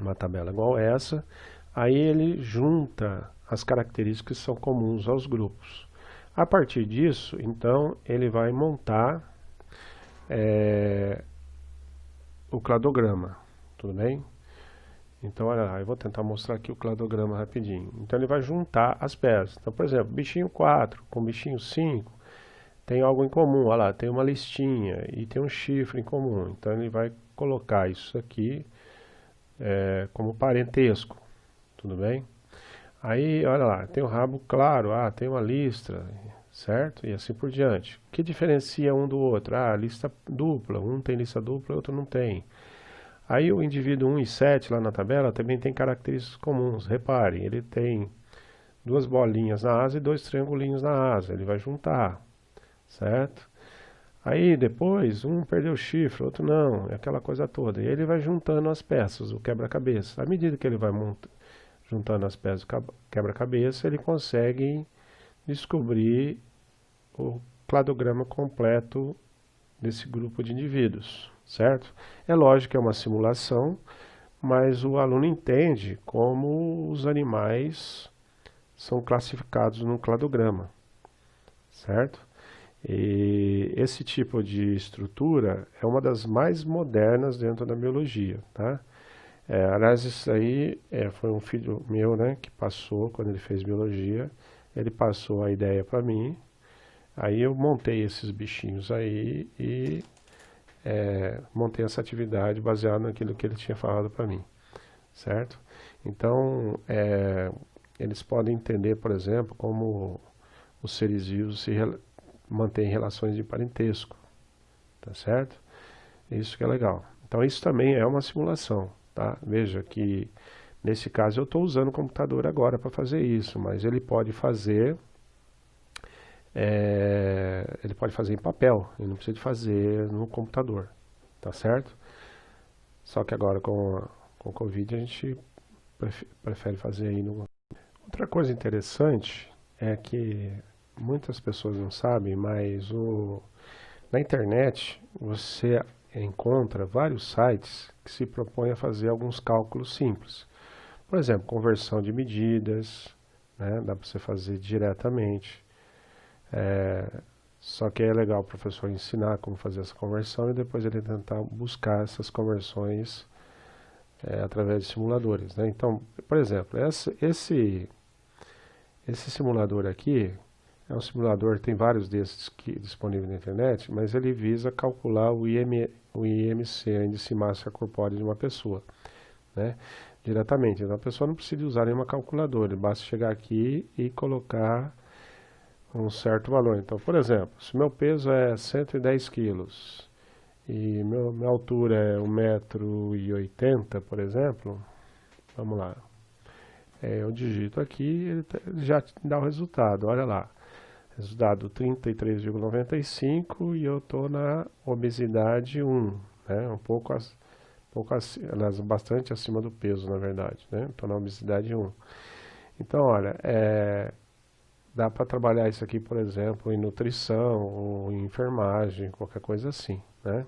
uma tabela igual essa, aí ele junta as características que são comuns aos grupos. A partir disso, então, ele vai montar o cladograma, tudo bem? Então, olha lá, eu vou tentar mostrar aqui o cladograma rapidinho. Então, ele vai juntar as peças. Então, por exemplo, bichinho 4 com bichinho 5 tem algo em comum. Olha lá, tem uma listinha e tem um chifre em comum. Então, ele vai colocar isso aqui como parentesco, tudo bem? Aí, olha lá, tem o rabo claro, tem uma listra, certo? E assim por diante. O que diferencia um do outro? Lista dupla, um tem lista dupla, outro não tem. Aí o indivíduo 1 e 7 lá na tabela também tem características comuns. Reparem, ele tem 2 bolinhas na asa e 2 triangulinhos na asa. Ele vai juntar, certo? Aí depois, um perdeu o chifre, outro não, é aquela coisa toda. E aí ele vai juntando as peças, o quebra-cabeça. À medida que ele vai juntando as peças do quebra-cabeça, ele consegue descobrir o cladograma completo desse grupo de indivíduos, certo? É lógico que é uma simulação, mas o aluno entende como os animais são classificados no cladograma, certo? E esse tipo de estrutura é uma das mais modernas dentro da biologia, tá? Aliás, isso aí foi um filho meu, né, que passou, quando ele fez biologia, ele passou a ideia para mim, aí eu montei esses bichinhos aí e montei essa atividade baseada naquilo que ele tinha falado para mim, certo? Então, eles podem entender, por exemplo, como os seres vivos mantêm relações de parentesco, tá certo? Isso que é legal. Então, isso também é uma simulação, tá? Veja que, nesse caso, eu estou usando o computador agora para fazer isso, mas ele pode fazer em papel, ele não precisa de fazer no computador, tá certo? Só que agora com o Covid a gente prefere fazer aí no... Outra coisa interessante é que muitas pessoas não sabem, mas na internet você encontra vários sites que se propõem a fazer alguns cálculos simples. Por exemplo, conversão de medidas, né, dá para você fazer diretamente. Só que é legal o professor ensinar como fazer essa conversão e depois ele tentar buscar essas conversões através de simuladores, né? Então, por exemplo, esse simulador aqui é um simulador, tem vários desses disponíveis na internet, mas ele visa calcular o IMC, o índice de massa corpórea de uma pessoa, né? Diretamente. Então a pessoa não precisa usar nenhuma calculadora, basta chegar aqui e colocar um certo valor. Então, por exemplo, se meu peso é 110 quilos e minha altura é 1,80 m, por exemplo, vamos lá. Eu digito aqui, ele já dá o resultado, olha lá. Resultado 33,95 e eu estou na obesidade 1, né? Bastante acima do peso, na verdade, né? Estou na obesidade 1. Então, olha, dá para trabalhar isso aqui, por exemplo, em nutrição ou em enfermagem, qualquer coisa assim, né?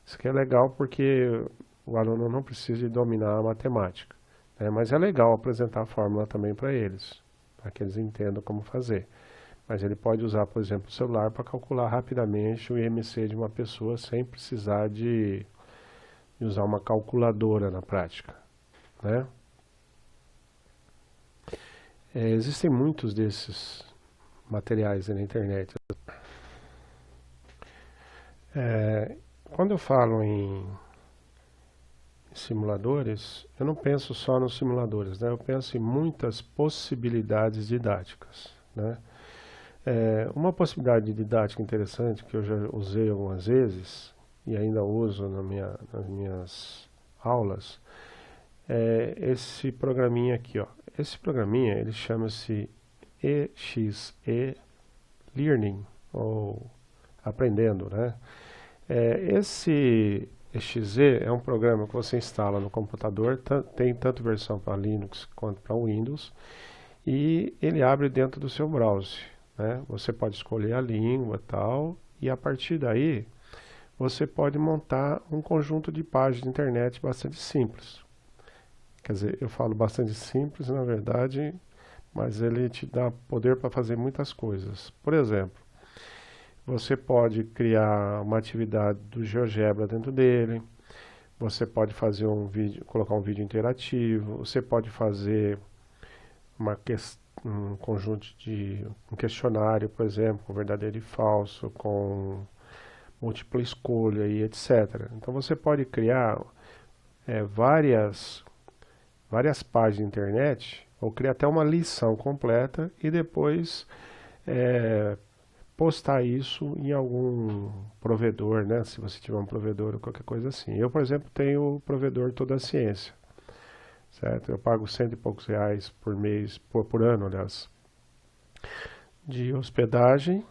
Isso aqui é legal porque o aluno não precisa de dominar a matemática, né? Mas é legal apresentar a fórmula também para eles, para que eles entendam como fazer. Mas ele pode usar, por exemplo, o celular para calcular rapidamente o IMC de uma pessoa sem precisar de usar uma calculadora na prática, né? Existem muitos desses materiais na internet. Quando eu falo em simuladores, eu não penso só nos simuladores, né? Eu penso em muitas possibilidades didáticas, né? Uma possibilidade didática interessante que eu já usei algumas vezes e ainda uso nas minhas aulas é esse programinha aqui, ó. Esse programinha ele chama-se EXE Learning ou aprendendo, né? Esse EXE é um programa que você instala no computador, tem tanto versão para Linux quanto para Windows e ele abre dentro do seu browser, né? Você pode escolher a língua e tal, e a partir daí você pode montar um conjunto de páginas de internet bastante simples. Quer dizer, eu falo bastante simples, na verdade, mas ele te dá poder para fazer muitas coisas. Por exemplo, você pode criar uma atividade do GeoGebra dentro dele, você pode fazer um vídeo, colocar um vídeo interativo, você pode fazer um conjunto de um questionário, por exemplo, com verdadeiro e falso, com múltipla escolha e etc. Então você pode criar várias páginas de internet, ou criar até uma lição completa e depois postar isso em algum provedor, né? Se você tiver um provedor ou qualquer coisa assim. Eu, por exemplo, tenho o provedor Toda a Ciência, certo? Eu pago R$100 e poucos por mês, por ano, aliás, de hospedagem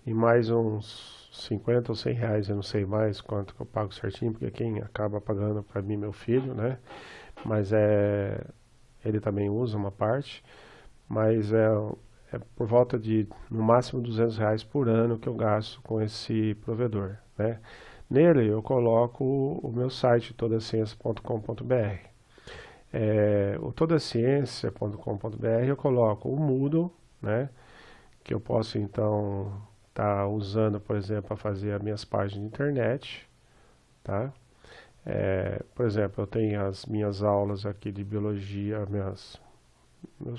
e mais uns 50 ou 100 reais, eu não sei mais quanto que eu pago certinho, porque quem acaba pagando para mim é meu filho, né? Mas ele também usa uma parte, mas é por volta de, no máximo, R$200 por ano que eu gasto com esse provedor, né? Nele eu coloco o meu site, todaciencia.com.br. o todaciencia.com.br eu coloco o Moodle, né, que eu posso então estar usando, por exemplo, para fazer as minhas páginas de internet, tá? Por exemplo, eu tenho as minhas aulas aqui de biologia, meus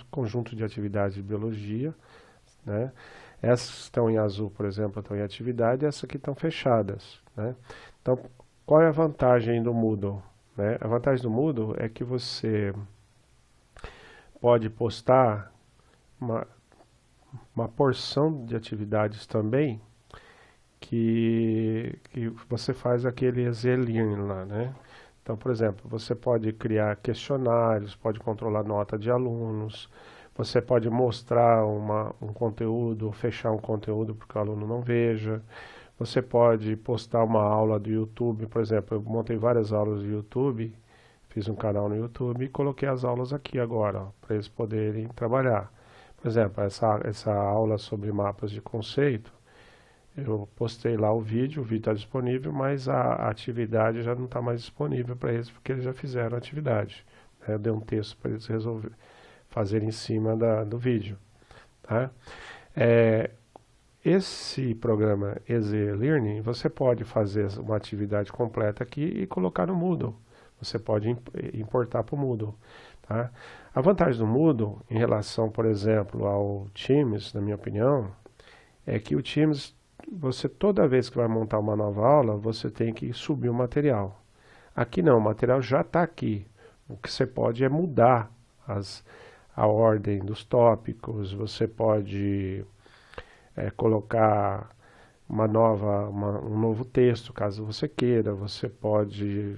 conjuntos de atividades de biologia, né? Essas que estão em azul, por exemplo, estão em atividade, e essas aqui estão fechadas, né? Então, qual é a vantagem do Moodle, né? A vantagem do Moodle é que você pode postar uma, uma porção de atividades também que você faz aquele e-learning lá, né? Então, por exemplo, você pode criar questionários, pode controlar nota de alunos, você pode mostrar um conteúdo, fechar um conteúdo para que o aluno não veja, você pode postar uma aula do YouTube, por exemplo, eu montei várias aulas do YouTube, fiz um canal no YouTube e coloquei as aulas aqui agora, para eles poderem trabalhar. Por exemplo, essa aula sobre mapas de conceito, eu postei lá o vídeo está disponível, mas a atividade já não está mais disponível para eles, porque eles já fizeram a atividade, né? Eu dei um texto para eles fazer em cima do vídeo, tá? Esse programa Easy Learning, você pode fazer uma atividade completa aqui e colocar no Moodle. Você pode importar para o Moodle, tá? A vantagem do Moodle, em relação, por exemplo, ao Teams, na minha opinião, é que o Teams, você toda vez que vai montar uma nova aula, você tem que subir o material. Aqui não, o material já está aqui. O que você pode é mudar a ordem dos tópicos, você pode colocar um novo texto, caso você queira, você pode,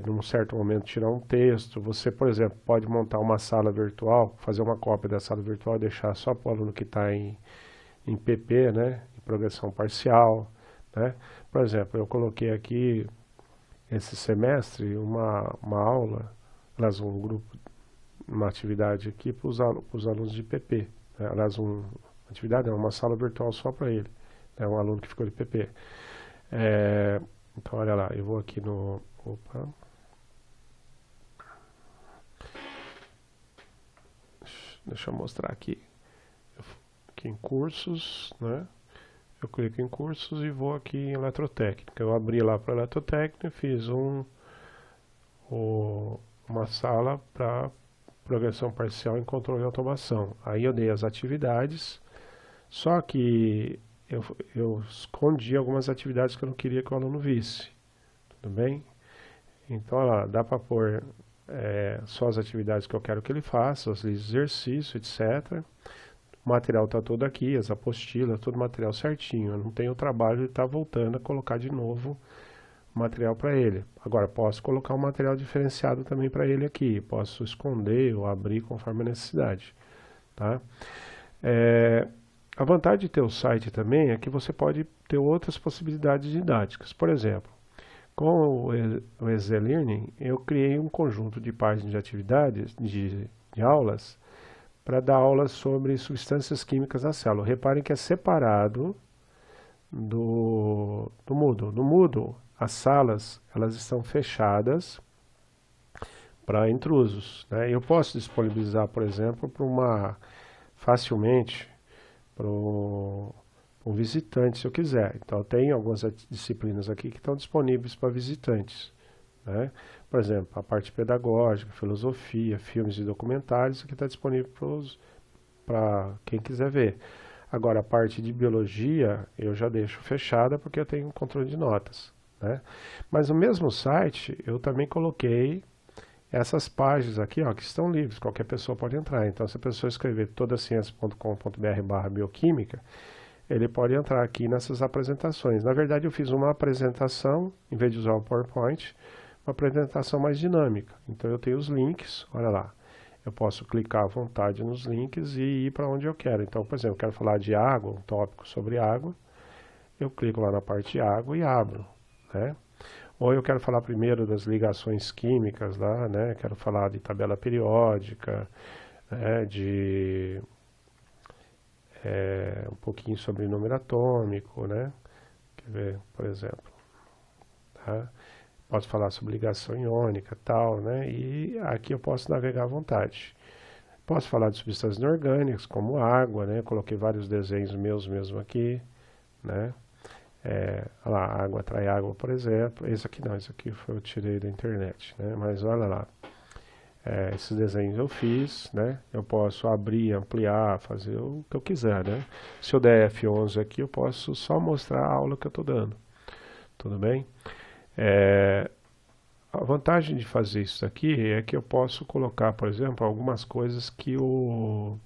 num certo momento, tirar um texto, você, por exemplo, pode montar uma sala virtual, fazer uma cópia da sala virtual e deixar só para o aluno que está em PP, né, em progressão parcial, né? Por exemplo, eu coloquei aqui esse semestre uma aula, aliás, um grupo, uma atividade aqui para os alunos de PP, né? Aliás, uma atividade, uma sala virtual só para ele, é um aluno que ficou de PP. Então, olha lá, eu vou aqui no... Opa. Deixa eu mostrar aqui. Aqui em cursos, né? Eu clico em cursos e vou aqui em eletrotécnica. Eu abri lá para eletrotécnica e fiz uma sala para progressão parcial em controle e automação. Aí eu dei as atividades, só que eu escondi algumas atividades que eu não queria que o aluno visse. Tudo bem? Então, olha lá, dá para pôr só as atividades que eu quero que ele faça, os exercícios, etc. O material está todo aqui, as apostilas, todo o material certinho. Eu não tenho o trabalho de estar voltando a colocar de novo o material para ele. Agora, posso colocar um material diferenciado também para ele aqui. Posso esconder ou abrir conforme a necessidade, tá? A vantagem de ter o site também é que você pode ter outras possibilidades didáticas. Por exemplo, com o Easy Learning, eu criei um conjunto de páginas de atividades, de aulas, para dar aulas sobre substâncias químicas na célula. Reparem que é separado do Moodle. No Moodle, as salas elas estão fechadas para intrusos, né? Eu posso disponibilizar, por exemplo, facilmente para um visitante, se eu quiser. Então, tem algumas disciplinas aqui que estão disponíveis para visitantes, né? Por exemplo, a parte pedagógica, filosofia, filmes e documentários, aqui está disponível para quem quiser ver. Agora, a parte de biologia, eu já deixo fechada porque eu tenho controle de notas, né? Mas no mesmo site, eu também coloquei essas páginas aqui, ó, que estão livres, qualquer pessoa pode entrar. Então, se a pessoa escrever todaciencia.com.br/bioquímica, ele pode entrar aqui nessas apresentações. Na verdade, eu fiz uma apresentação, em vez de usar o PowerPoint, uma apresentação mais dinâmica. Então, eu tenho os links, olha lá. Eu posso clicar à vontade nos links e ir para onde eu quero. Então, por exemplo, eu quero falar de água, um tópico sobre água. Eu clico lá na parte de água e abro, né? Ou eu quero falar primeiro das ligações químicas lá, né? Quero falar de tabela periódica, né? Um pouquinho sobre número atômico, né? Quer ver, por exemplo, tá? posso falar sobre ligação iônica e tal, né? E aqui eu posso navegar à vontade. Posso falar de substâncias inorgânicas, como água, né? Coloquei vários desenhos meus mesmo aqui, né? Olha lá, água atrai água, por exemplo. Esse aqui não, esse aqui eu tirei da internet, né? Mas olha lá, esses desenhos eu fiz, né? Eu posso abrir, ampliar, fazer o que eu quiser, né? Se eu der F11 aqui, eu posso só mostrar a aula que eu estou dando, tudo bem? A vantagem de fazer isso aqui é que eu posso colocar, por exemplo, algumas coisas que não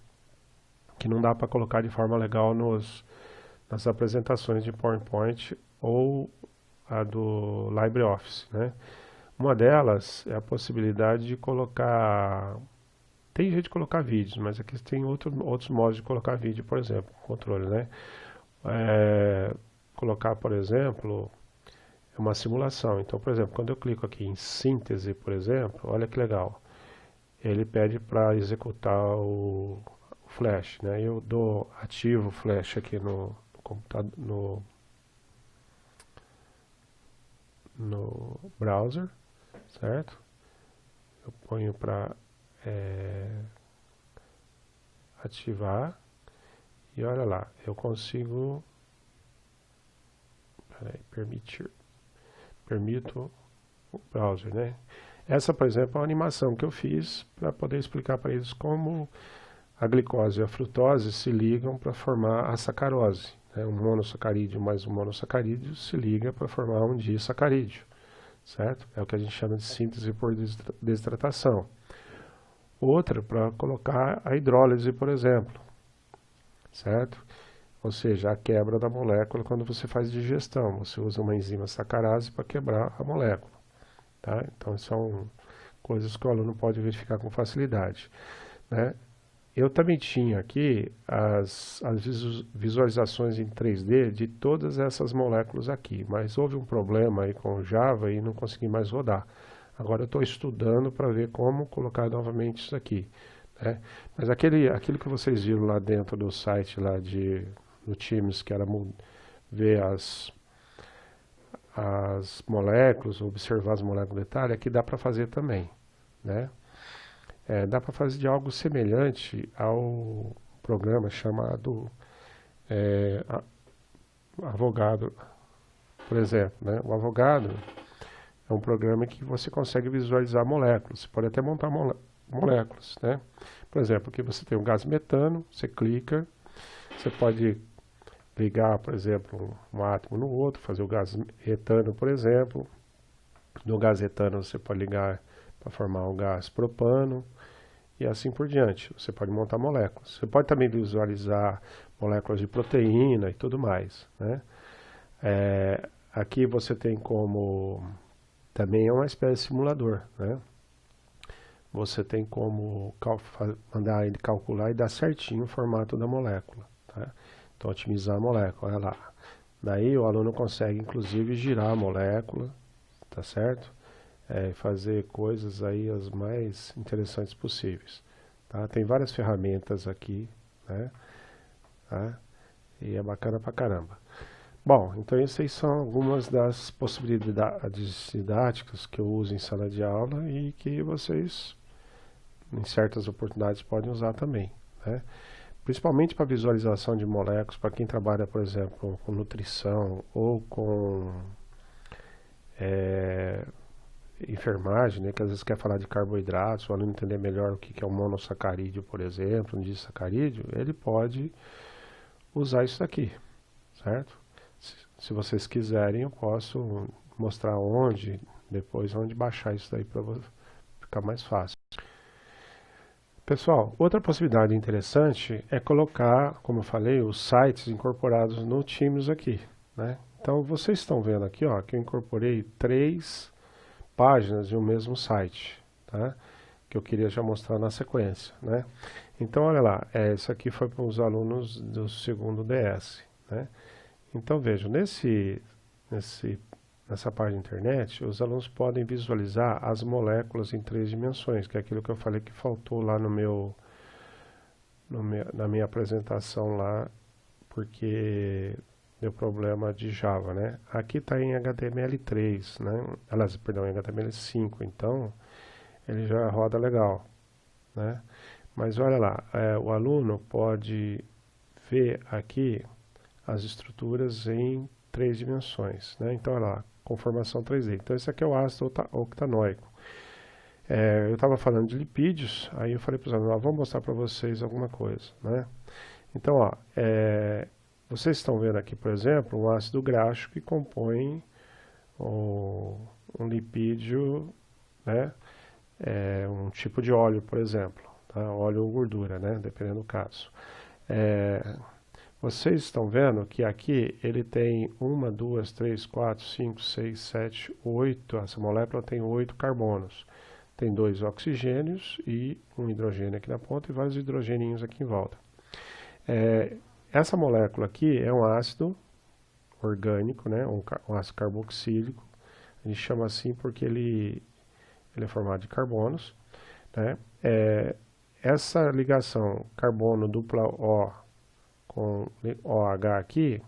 dá para colocar de forma legal nas apresentações de PowerPoint ou a do LibreOffice, né? Uma delas é a possibilidade de colocar... Tem jeito de colocar vídeos, mas aqui tem outros modos de colocar vídeo, por exemplo, controle, né? Colocar, por exemplo, uma simulação. Então, por exemplo, quando eu clico aqui em síntese, por exemplo, olha que legal. Ele pede para executar o Flash, né? Eu dou ativo o Flash aqui no computador, no browser, certo? Eu ponho para ativar e olha lá, eu consigo permito o browser, né? Essa, por exemplo, é uma animação que eu fiz para poder explicar para eles como a glicose e a frutose se ligam para formar a sacarose, né? Um monossacarídeo mais um monossacarídeo se liga para formar um disacarídeo, certo? É o que a gente chama de síntese por desidratação. Outra para colocar a hidrólise, por exemplo, certo? Ou seja, a quebra da molécula quando você faz digestão. Você usa uma enzima sacarase para quebrar a molécula, tá? Então são coisas que o aluno pode verificar com facilidade, né? Eu também tinha aqui as visualizações em 3D de todas essas moléculas aqui, mas houve um problema aí com o Java e não consegui mais rodar. Agora eu estou estudando para ver como colocar novamente isso aqui, né? Mas aquilo que vocês viram lá dentro do site lá do Teams, que era ver as moléculas, observar as moléculas de detalhe, aqui dá para fazer também, né? Dá para fazer de algo semelhante ao programa chamado Avogado, por exemplo, né? O Avogado é um programa que você consegue visualizar moléculas. Você pode até montar moléculas, né? Por exemplo, aqui você tem o gás metano, você clica, você pode ligar, por exemplo, um átomo no outro, fazer o gás etano, por exemplo. No gás etano você pode ligar para formar o gás propano e assim por diante. Você pode montar moléculas. Você pode também visualizar moléculas de proteína e tudo mais, né? Aqui você tem como... Também é uma espécie de simulador, né? Você tem como mandar ele calcular e dar certinho o formato da molécula, tá? Então, otimizar a molécula, olha lá. Daí o aluno consegue, inclusive, girar a molécula, tá certo? Fazer coisas aí as mais interessantes possíveis, tá? Tem várias ferramentas aqui, né? Tá? E é bacana pra caramba. Bom, então essas são algumas das possibilidades didáticas que eu uso em sala de aula e que vocês, em certas oportunidades, podem usar também, né? Principalmente para visualização de moléculas, para quem trabalha, por exemplo, com nutrição ou com enfermagem, né, que às vezes quer falar de carboidratos, o aluno entender melhor o que é um monossacarídeo, por exemplo, um disacarídeo, ele pode usar isso daqui, certo? Se vocês quiserem, eu posso mostrar depois onde baixar isso daí para ficar mais fácil. Pessoal, outra possibilidade interessante é colocar, como eu falei, os sites incorporados no Teams aqui, né? Então, vocês estão vendo aqui, ó, que eu incorporei 3 páginas de um mesmo site, tá? Que eu queria já mostrar na sequência, né? Então, olha lá, isso aqui foi para os alunos do segundo DS, né? Então, vejam, nessa página de internet, os alunos podem visualizar as moléculas em 3 dimensões, que é aquilo que eu falei que faltou lá na minha apresentação lá, porque deu problema de Java, né? Aqui está em HTML3, né? Aliás, perdão, em HTML5, então ele já roda legal, né? Mas olha lá, o aluno pode ver aqui as estruturas em 3 dimensões, né? Então olha lá, conformação 3D. Então esse aqui é o ácido octanoico. Eu estava falando de lipídios, aí eu falei para os alunos, vou mostrar para vocês alguma coisa, né? Então, ó, vocês estão vendo aqui, por exemplo, um ácido graxo que compõe um lipídio, né? Um tipo de óleo, por exemplo, tá? Óleo ou gordura, né? Dependendo do caso. Vocês estão vendo que aqui ele tem 1, 2, 3, 4, 5, 6, 7, 8, essa molécula tem 8 carbonos. Tem 2 oxigênios e um hidrogênio aqui na ponta e vários hidrogeninhos aqui em volta. Essa molécula aqui é um ácido orgânico, né? Um ácido carboxílico. A gente chama assim porque ele é formado de carbonos, né? Essa ligação carbono dupla O com OH aqui,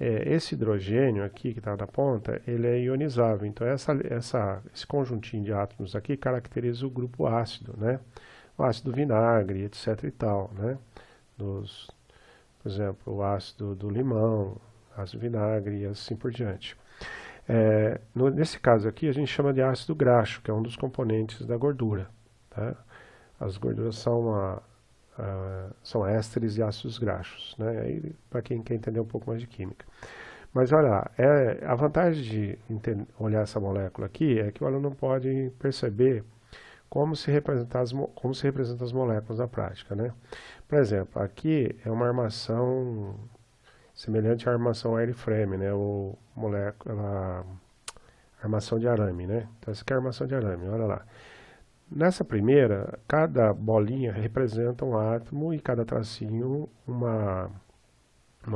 esse hidrogênio aqui que está na ponta, ele é ionizável. Então esse conjuntinho de átomos aqui caracteriza o grupo ácido, né? O ácido vinagre, etc e tal, né? Por exemplo, o ácido do limão, ácido vinagre e assim por diante. Nesse caso aqui a gente chama de ácido graxo, que é um dos componentes da gordura, tá? As gorduras são ésteres e ácidos graxos, né? Para quem quer entender um pouco mais de química. Mas olha lá, a vantagem de olhar essa molécula aqui é que o aluno pode perceber como se representam as moléculas na prática, né? Por exemplo, aqui é uma armação semelhante à armação airframe, né? Ou armação de arame, né? Então essa aqui é a armação de arame, olha lá. Nessa primeira, cada bolinha representa um átomo e cada tracinho uma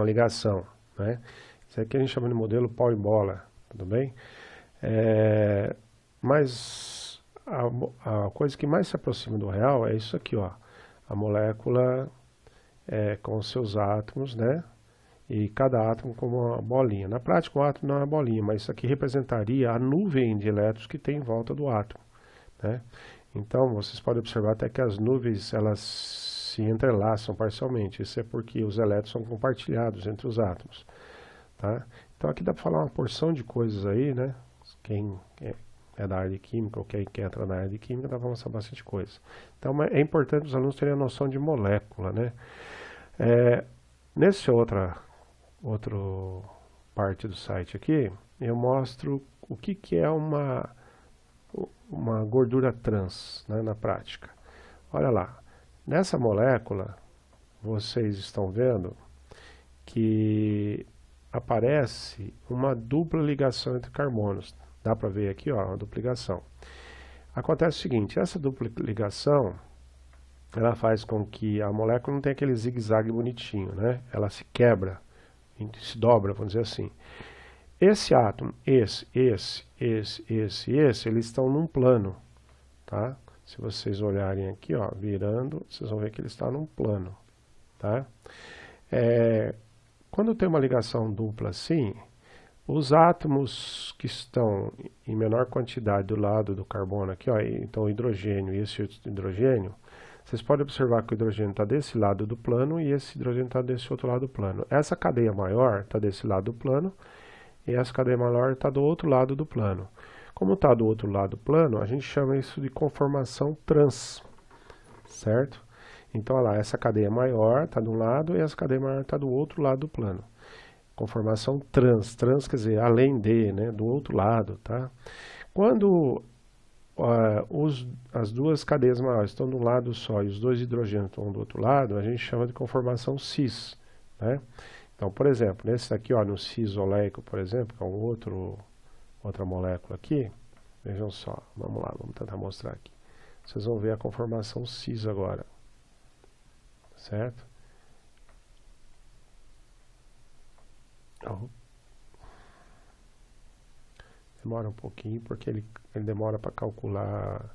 ligação, né? Isso aqui a gente chama de modelo pau e bola, tudo bem? Mas a coisa que mais se aproxima do real é isso aqui, ó. A molécula com seus átomos, né? E cada átomo como uma bolinha. Na prática, o átomo não é uma bolinha, mas isso aqui representaria a nuvem de elétrons que tem em volta do átomo, né? Então, vocês podem observar até que as nuvens, elas se entrelaçam parcialmente. Isso é porque os elétrons são compartilhados entre os átomos, tá? Então, aqui dá para falar uma porção de coisas aí, né? Quem é da área de química ou quem entra na área de química, dá para mostrar bastante coisa. Então, é importante os alunos terem a noção de molécula, né? Nesse outra parte do site aqui, eu mostro o que é uma gordura trans, né, na prática. Olha lá, nessa molécula, vocês estão vendo que aparece uma dupla ligação entre carbonos. Dá para ver aqui, ó, a dupla ligação. Acontece o seguinte, essa dupla ligação, ela faz com que a molécula não tenha aquele zigue-zague bonitinho, né? Ela se quebra, se dobra, vamos dizer assim. Esse átomo, esse, eles estão num plano, tá? Se vocês olharem aqui, ó, virando, vocês vão ver que ele está num plano, tá? Quando tem uma ligação dupla assim, os átomos que estão em menor quantidade do lado do carbono aqui, ó, então o hidrogênio e esse outro hidrogênio, vocês podem observar que o hidrogênio está desse lado do plano e esse hidrogênio está desse outro lado do plano. Essa cadeia maior está desse lado do plano e essa cadeia maior está do outro lado do plano. Como está do outro lado do plano, a gente chama isso de conformação trans, certo? Então, olha lá, essa cadeia maior está de um lado e essa cadeia maior está do outro lado do plano. Conformação trans, quer dizer, além de, né, do outro lado, tá? Quando as duas cadeias maiores estão de um lado só e os dois hidrogênios estão do outro lado, a gente chama de conformação cis, né? Então, por exemplo, nesse aqui, ó, no cis oleico, por exemplo, que é outra molécula aqui, vejam só, vamos lá, vamos tentar mostrar aqui. Vocês vão ver a conformação cis agora, certo? Então, demora um pouquinho porque ele demora para calcular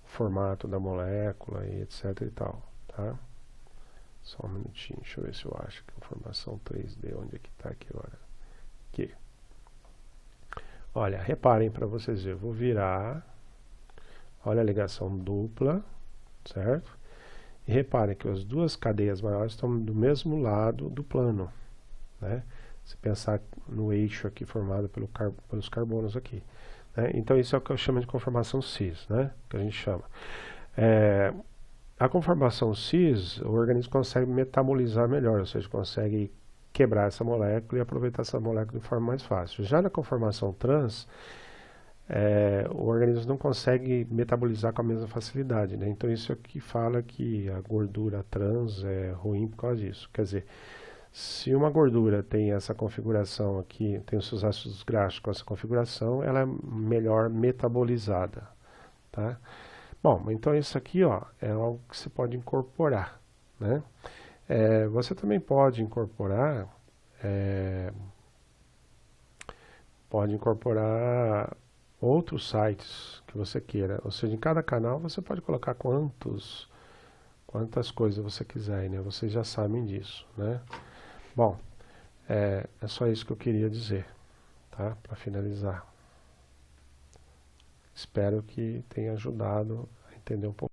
o formato da molécula e etc e tal, tá? Só um minutinho, deixa eu ver se eu acho que conformação 3D, onde é que está aqui agora? Aqui. Olha, reparem para vocês verem, eu vou virar, olha a ligação dupla, certo? E reparem que as duas cadeias maiores estão do mesmo lado do plano, né? Se pensar no eixo aqui formado pelos carbonos aqui, né? Então isso é o que eu chamo de conformação cis, né? Que a gente chama. A conformação cis, o organismo consegue metabolizar melhor, ou seja, consegue quebrar essa molécula e aproveitar essa molécula de forma mais fácil. Já na conformação trans, o organismo não consegue metabolizar com a mesma facilidade, né? Então isso aqui fala que a gordura trans é ruim por causa disso. Quer dizer, se uma gordura tem essa configuração aqui, tem os seus ácidos graxos com essa configuração, ela é melhor metabolizada, tá? Bom, então isso aqui, ó, é algo que você pode incorporar, né? Você também pode incorporar outros sites que você queira. Ou seja, em cada canal você pode colocar quantas coisas você quiser, né? Vocês já sabem disso, né? Bom, é só isso que eu queria dizer, tá? Para finalizar. Espero que tenha ajudado a entender um pouco.